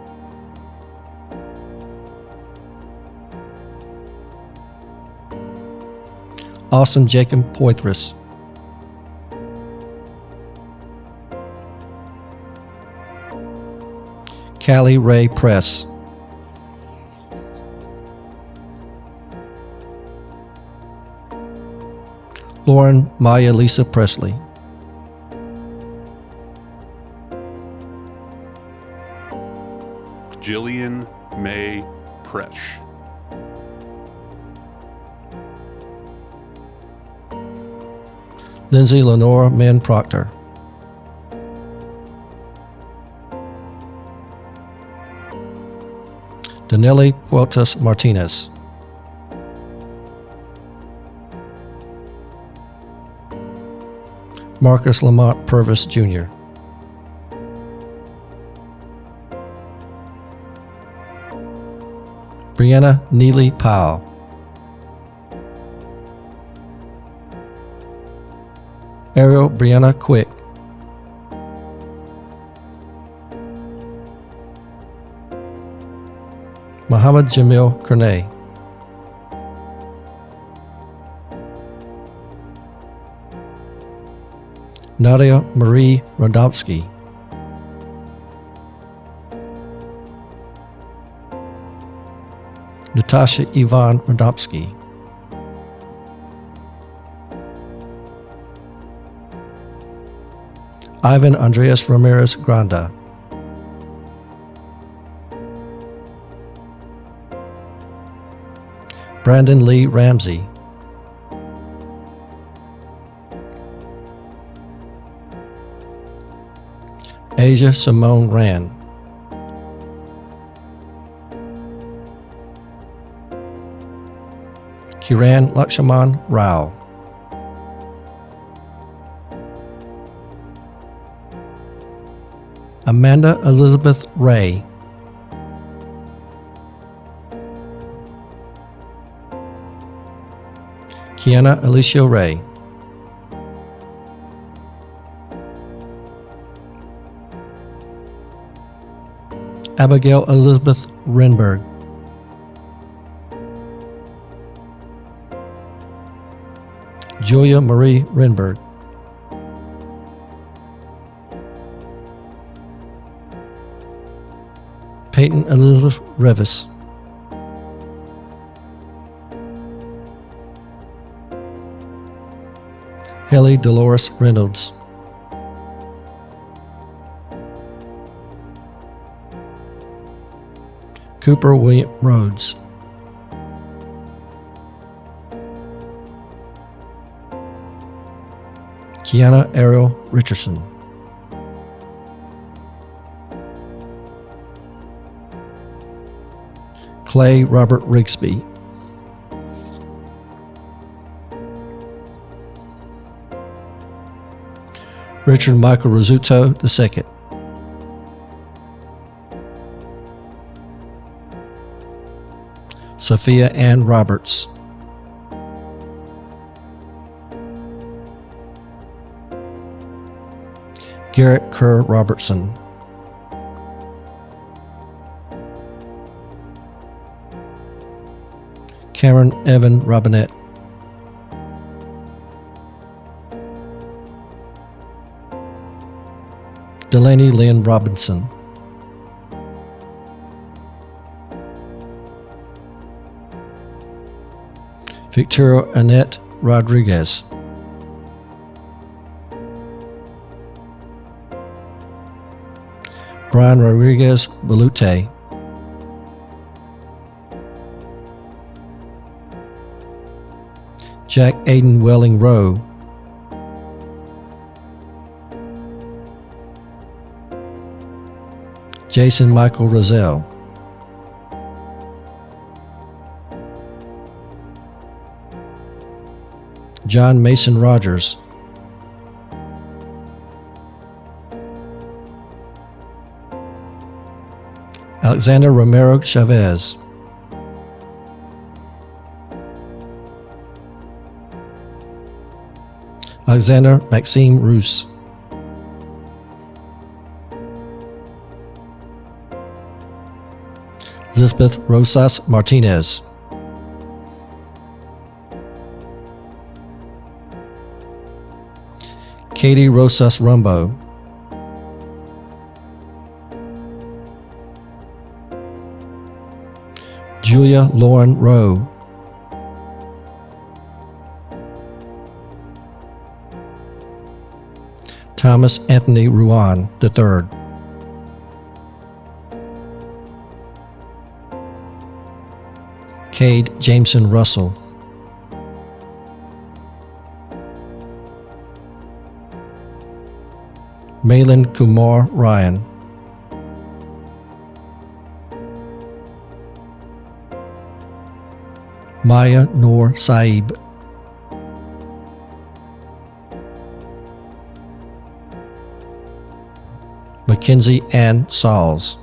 Austin Jacob Poitras, Callie Ray Press, Lauren Maya Lisa Presley, Jillian May Presh, Lindsay Lenore Mann Proctor, Danelli Puertas Martinez, Marcus Lamont Purvis Jr., Brianna Neely Powell, Ariel Brianna Quick, Muhammad Jamil Kernay, Nadia Marie Radomski, Natasha Ivan Radomski, Ivan Andreas Ramirez Granda, Brandon Lee Ramsey, Asia Simone Rand, Kiran Lakshaman Rao, Amanda Elizabeth Ray, Kiana Alicia Ray, Abigail Elizabeth Renberg, Julia Marie Renberg, Peyton Elizabeth Revis, Haley Dolores Reynolds, Cooper William Rhodes, Kiana Ariel Richardson, Clay Robert Rigsby, Richard Michael Rizzuto II, Sophia Ann Roberts, Garrett Kerr Robertson, Cameron Evan Robinette, Delaney Lynn Robinson. Victoria Annette Rodriguez. Brian Rodriguez Balute. Jack Aiden Welling Rowe. Jason Michael Rozelle. John Mason Rogers. Alexander Romero Chavez. Alexander Maxime Roos. Elizabeth Rosas Martinez. Katie Rosas Rumbo. Julia Lauren Rowe. Thomas Anthony Ruan III. Cade Jameson Russell. Malin Kumar Ryan. Maya Noor Saib. Mackenzie Ann Sauls.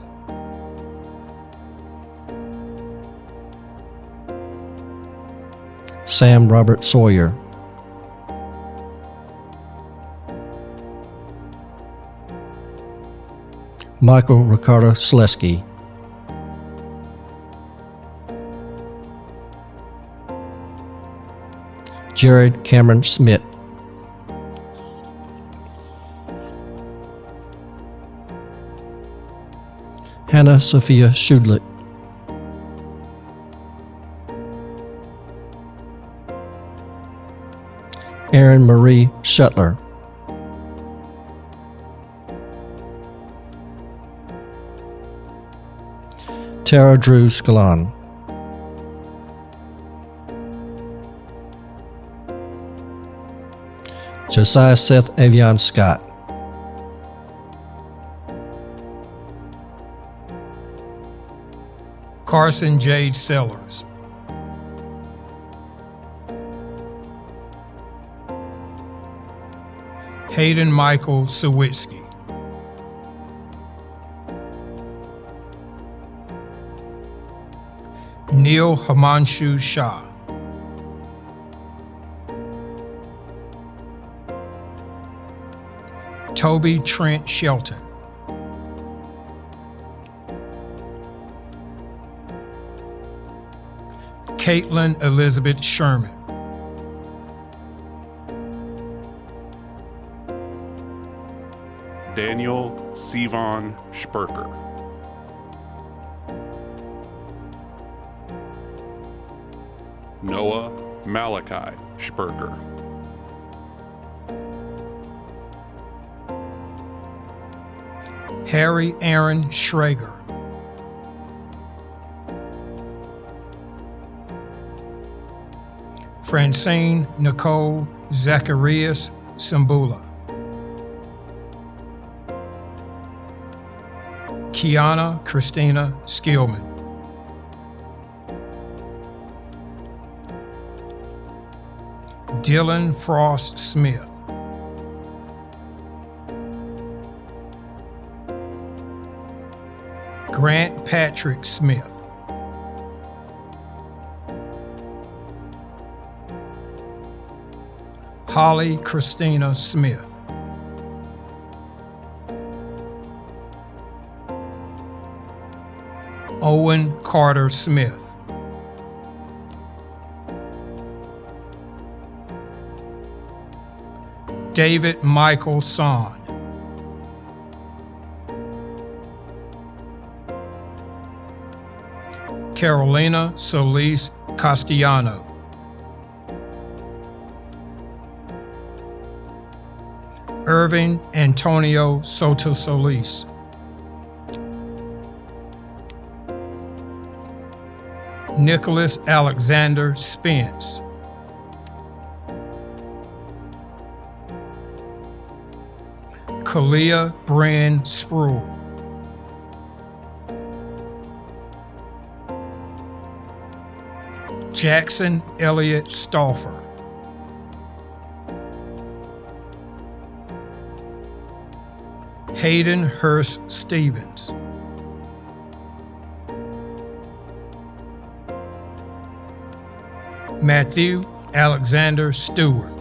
Sam Robert Sawyer. Michael Ricardo Slesky. Jared Cameron Smith. Hannah Sophia Schudlick. Erin Marie Shuttler. Tara Drew Scalon. Josiah Seth Avion Scott. Carson Jade Sellers. Hayden Michael Sawitsky. Neil Himanshu Shah. Toby Trent Shelton. Caitlin Elizabeth Sherman. Daniel Sivan Sperker. Noah Malachi Sperker. Harry Aaron Schrager. Francine Nicole Zacharias Sambula. Kiana Christina Skillman. Dylan Frost Smith. Grant Patrick Smith. Holly Christina Smith. Owen Carter Smith. David Michael Son. Carolina Solis Castellano. Irving Antonio Soto Solis. Nicholas Alexander Spence. Kalia Bryn Spruill. Jackson Elliott Stauffer. Hayden Hurst Stevens. Matthew Alexander Stewart.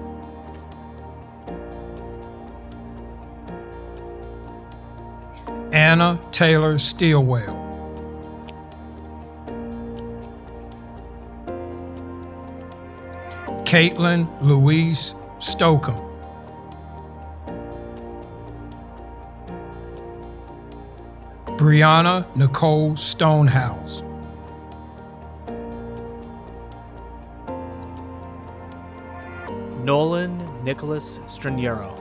Anna Taylor Stilwell. Caitlin Louise Stockham. Brianna Nicole Stonehouse. Nolan Nicholas Straniero.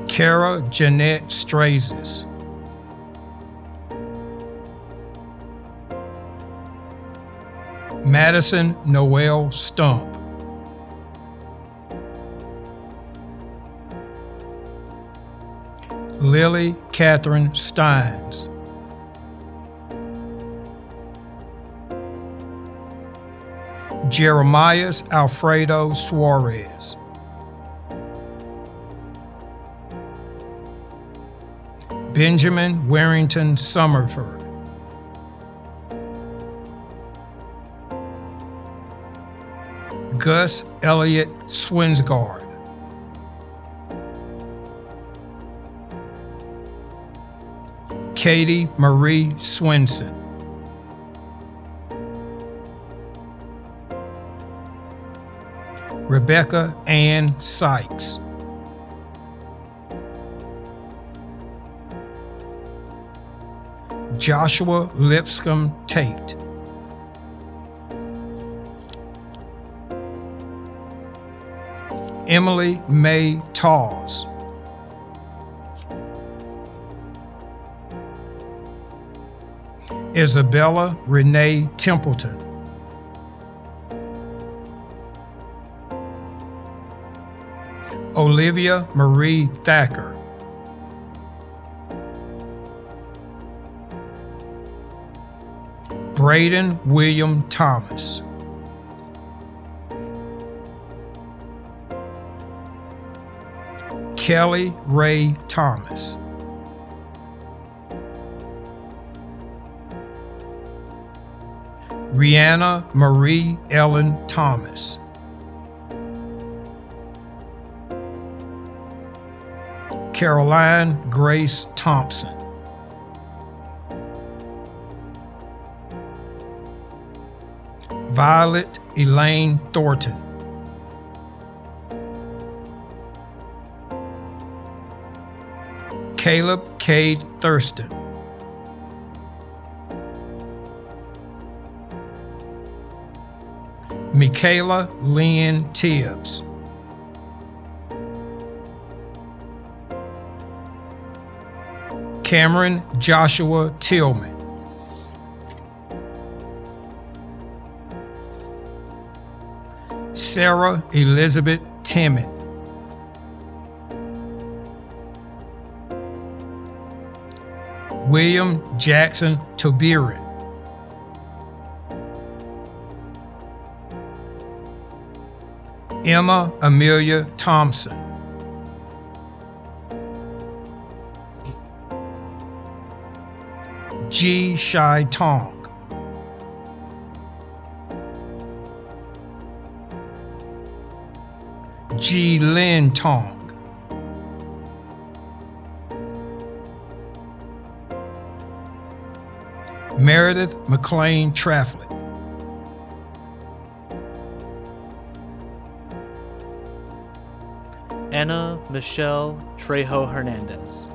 Kara Jeanette Strazes. Madison Noel Stump. Lily Catherine Steins. Jeremias Alfredo Suarez. Benjamin Warrington Summerford. Gus Elliott Swinsgard. Katie Marie Swinson. Rebecca Ann Sykes. Joshua Lipscomb Tate. Emily May Taws. Isabella Renee Templeton. Olivia Marie Thacker. Braden William Thomas. Kelly Ray Thomas. Rihanna Marie Ellen Thomas. Caroline Grace Thompson. Violet Elaine Thornton. Caleb Cade Thurston. Michaela Lynn Tibbs. Cameron Joshua Tillman. Sarah Elizabeth Timmon. William Jackson Tobirin. Emma Amelia Thompson. G. Shai Tong. G. Lin Tong. Meredith McLean Trafflet. Anna Michelle Trejo Hernandez.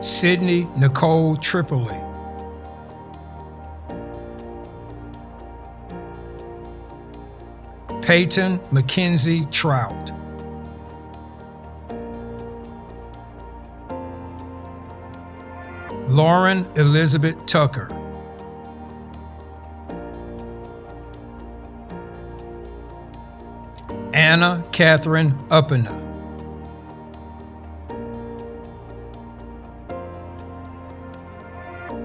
Sydney Nicole Tripoli, Peyton Mackenzie Trout, Lauren Elizabeth Tucker, Anna Catherine Uppena,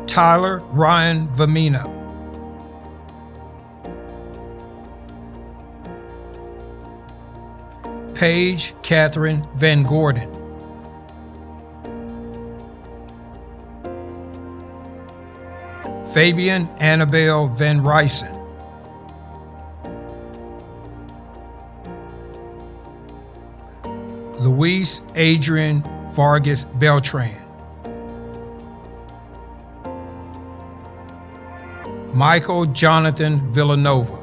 Tyler Ryan Vamino, Paige Catherine Van Gordon, Fabian Annabelle Van Rysen, Luis Adrian Vargas Beltran, Michael Jonathan Villanova,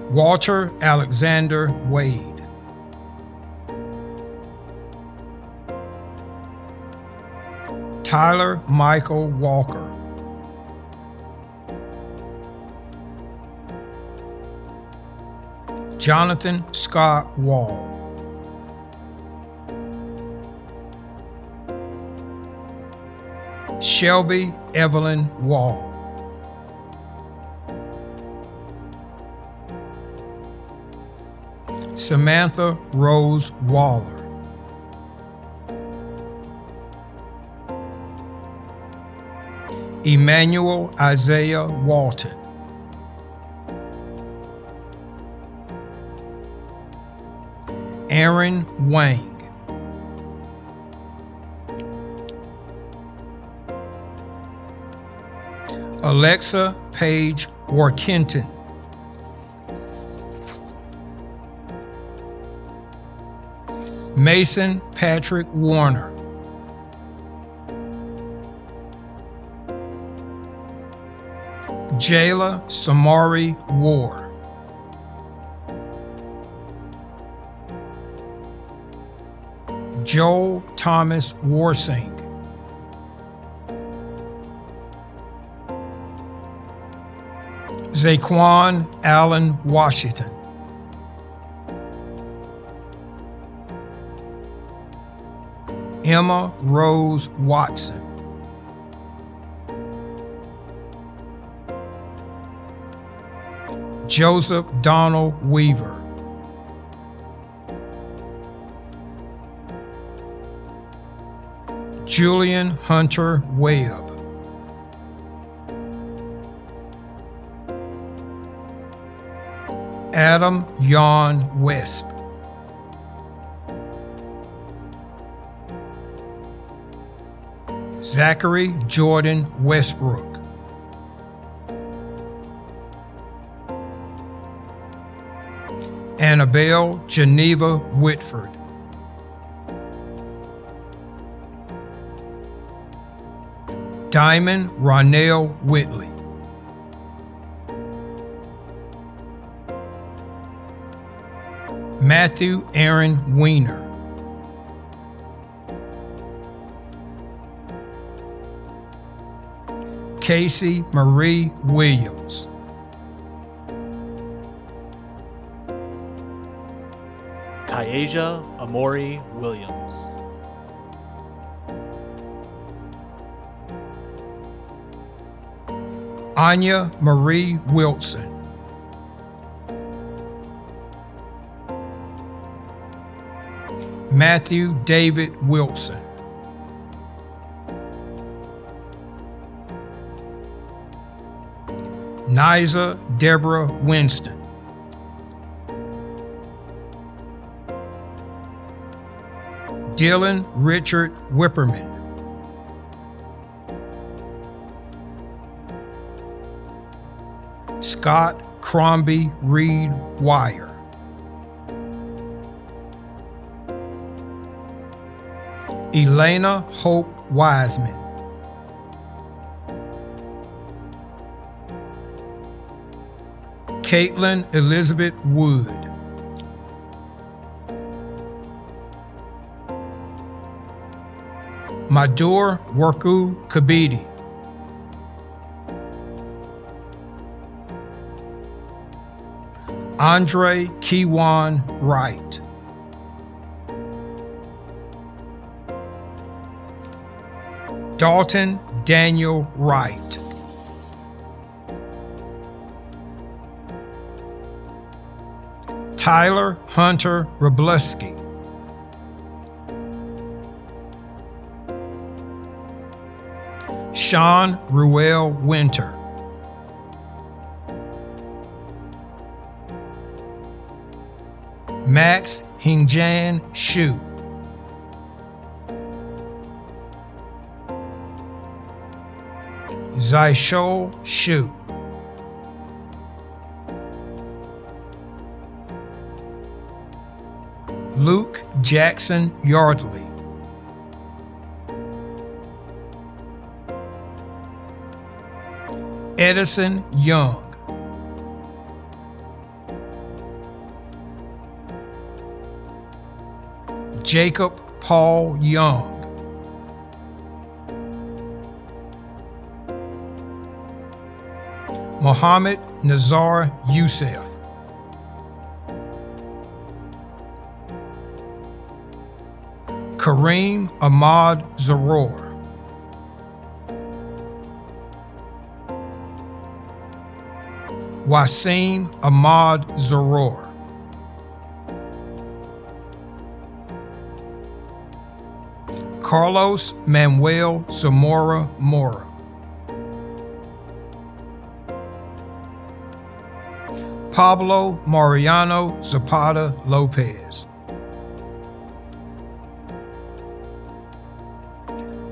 Walter Alexander Wade, Tyler Michael Walker, Jonathan Scott Wall, Shelby Evelyn Wall, Samantha Rose Waller, Emmanuel Isaiah Walton, Aaron Wang, Alexa Page Warkenton, Mason Patrick Warner, Jayla Samari War, Joel Thomas Warsink, Zaquan Allen Washington, Emma Rose Watson, Joseph Donald Weaver, Julian Hunter Webb, Adam Yon Wesp, Zachary Jordan Westbrook, Annabelle Geneva Whitford, Diamond Ronell Whitley, Matthew Aaron Weiner, Casey Marie Williams, Kyasia Amori Williams, Anya Marie Wilson, Matthew David Wilson, Niza Deborah Winston, Dylan Richard Whipperman, Scott Crombie Reed Wire, Elena Hope Wiseman, Caitlin Elizabeth Wood, Madur Worku Kabidi. Andre Kiwan Wright. Dalton Daniel Wright. Tyler Hunter Robleski. Sean Ruel Winter. Max Hingjan Shu. Zaishol Shu. Luke Jackson Yardley. Edison Young. Jacob Paul Young. Mohammed Nazar Youssef. Kareem Ahmad Zaror. Wasim Ahmad Zaror. Carlos Manuel Zamora Mora. Pablo Mariano Zapata Lopez.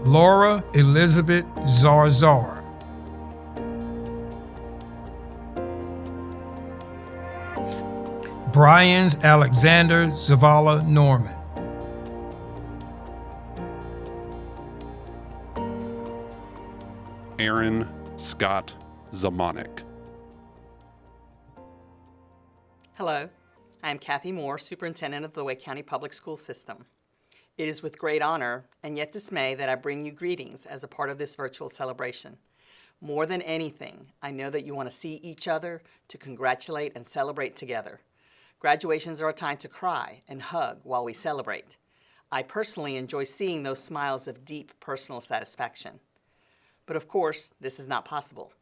Laura Elizabeth Zarzar. Bryans Alexander Zavala Norman. Aaron Scott Zamanek. Hello, I am Kathy Moore, Superintendent of the Wake County Public School System. It is with great honor and yet dismay that I bring you greetings as a part of this virtual celebration. More than anything, I know that you want to see each other, to congratulate and celebrate together. Graduations are a time to cry and hug while we celebrate. I personally enjoy seeing those smiles of deep personal satisfaction. But of course, this is not possible.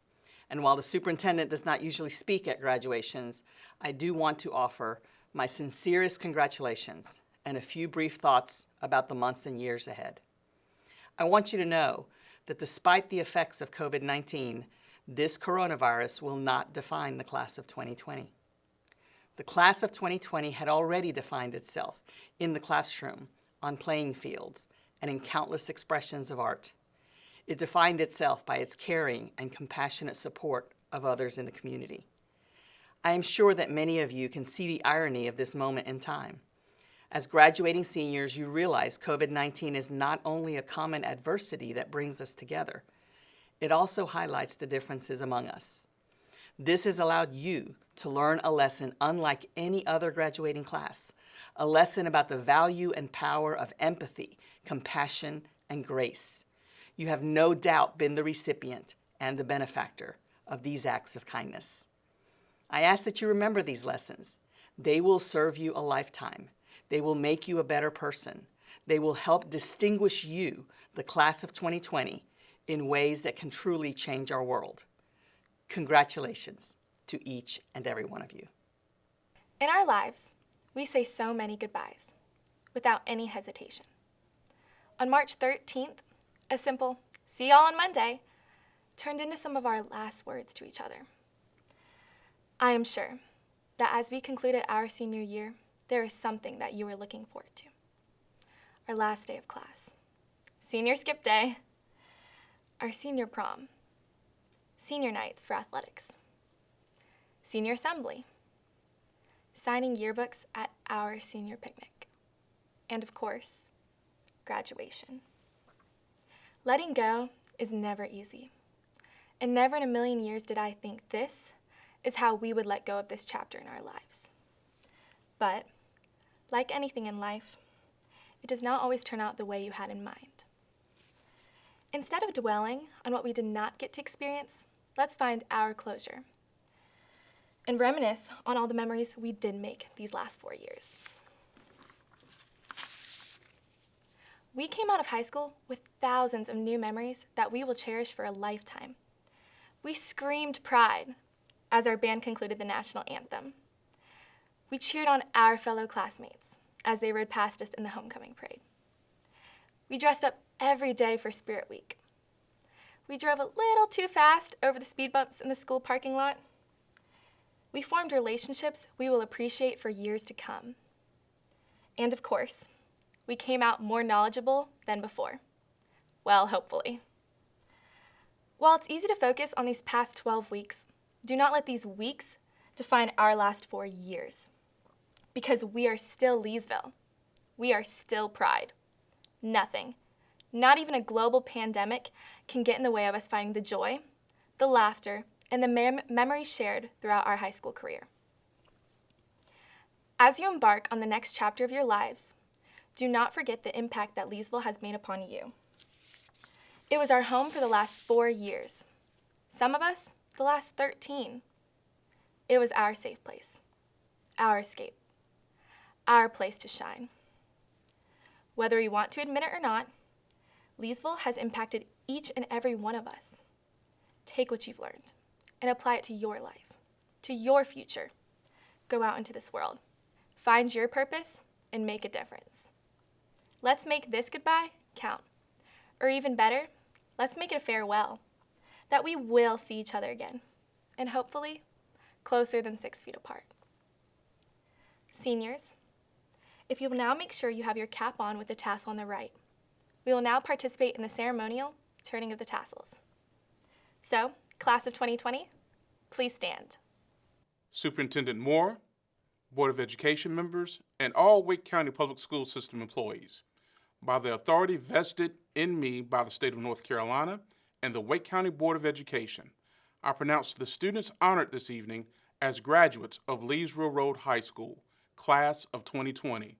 And while the superintendent does not usually speak at graduations, I do want to offer my sincerest congratulations and a few brief thoughts about the months and years ahead. I want you to know that despite the effects of COVID-19, this coronavirus will not define the class of 2020. The class of 2020 had already defined itself in the classroom, on playing fields, and in countless expressions of art. It defined itself by its caring and compassionate support of others in the community. I am sure that many of you can see the irony of this moment in time. As graduating seniors, you realize COVID-19 is not only a common adversity that brings us together, it also highlights the differences among us. This has allowed you to learn a lesson unlike any other graduating class, a lesson about the value and power of empathy, compassion, and grace. You have no doubt been the recipient and the benefactor of these acts of kindness. I ask that you remember these lessons. They will serve you a lifetime. They will make you a better person. They will help distinguish you, the class of 2020, in ways that can truly change our world. Congratulations to each and every one of you. In our lives, we say so many goodbyes without any hesitation. On March 13th, a simple, "See y'all on Monday," turned into some of our last words to each other. I am sure that as we concluded our senior year, there is something that you are looking forward to. Our last day of class, senior skip day, our senior prom, senior nights for athletics, senior assembly, signing yearbooks at our senior picnic, and of course, graduation. Letting go is never easy, and never in a million years did I think this is how we would let go of this chapter in our lives. But, like anything in life, it does not always turn out the way you had in mind. Instead of dwelling on what we did not get to experience, let's find our closure and reminisce on all the memories we did make these last 4 years. We came out of high school with thousands of new memories that we will cherish for a lifetime. We screamed pride as our band concluded the national anthem. We cheered on our fellow classmates as they rode past us in the homecoming parade. We dressed up every day for Spirit Week. We drove a little too fast over the speed bumps in the school parking lot. We formed relationships we will appreciate for years to come. And of course, we came out more knowledgeable than before. Well, hopefully. While it's easy to focus on these past 12 weeks, do not let these weeks define our last 4 years. Because we are still Leesville. We are still Pride. Nothing, not even a global pandemic, can get in the way of us finding the joy, the laughter, and the memories shared throughout our high school career. As you embark on the next chapter of your lives, do not forget the impact that Leesville has made upon you. It was our home for the last 4 years. Some of us, the last 13. It was our safe place, our escape, our place to shine. Whether we want to admit it or not, Leesville has impacted each and every one of us. Take what you've learned and apply it to your life, to your future. Go out into this world, find your purpose, and make a difference. Let's make this goodbye count. Or even better, let's make it a farewell, that we will see each other again, and hopefully closer than 6 feet apart. Seniors, if you will now make sure you have your cap on with the tassel on the right, we will now participate in the ceremonial turning of the tassels. So, class of 2020, please stand. Superintendent Moore, Board of Education members, and all Wake County Public School System employees, by the authority vested in me by the state of North Carolina and the Wake County Board of Education, I pronounce the students honored this evening as graduates of Leesville Road High School, class of 2020.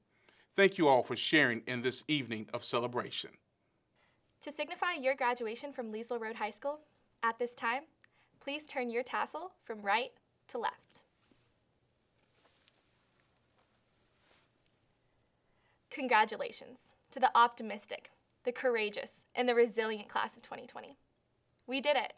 Thank you all for sharing in this evening of celebration. To signify your graduation from Leesville Road High School, at this time, please turn your tassel from right to left. Congratulations to the optimistic, the courageous, and the resilient class of 2020. We did it.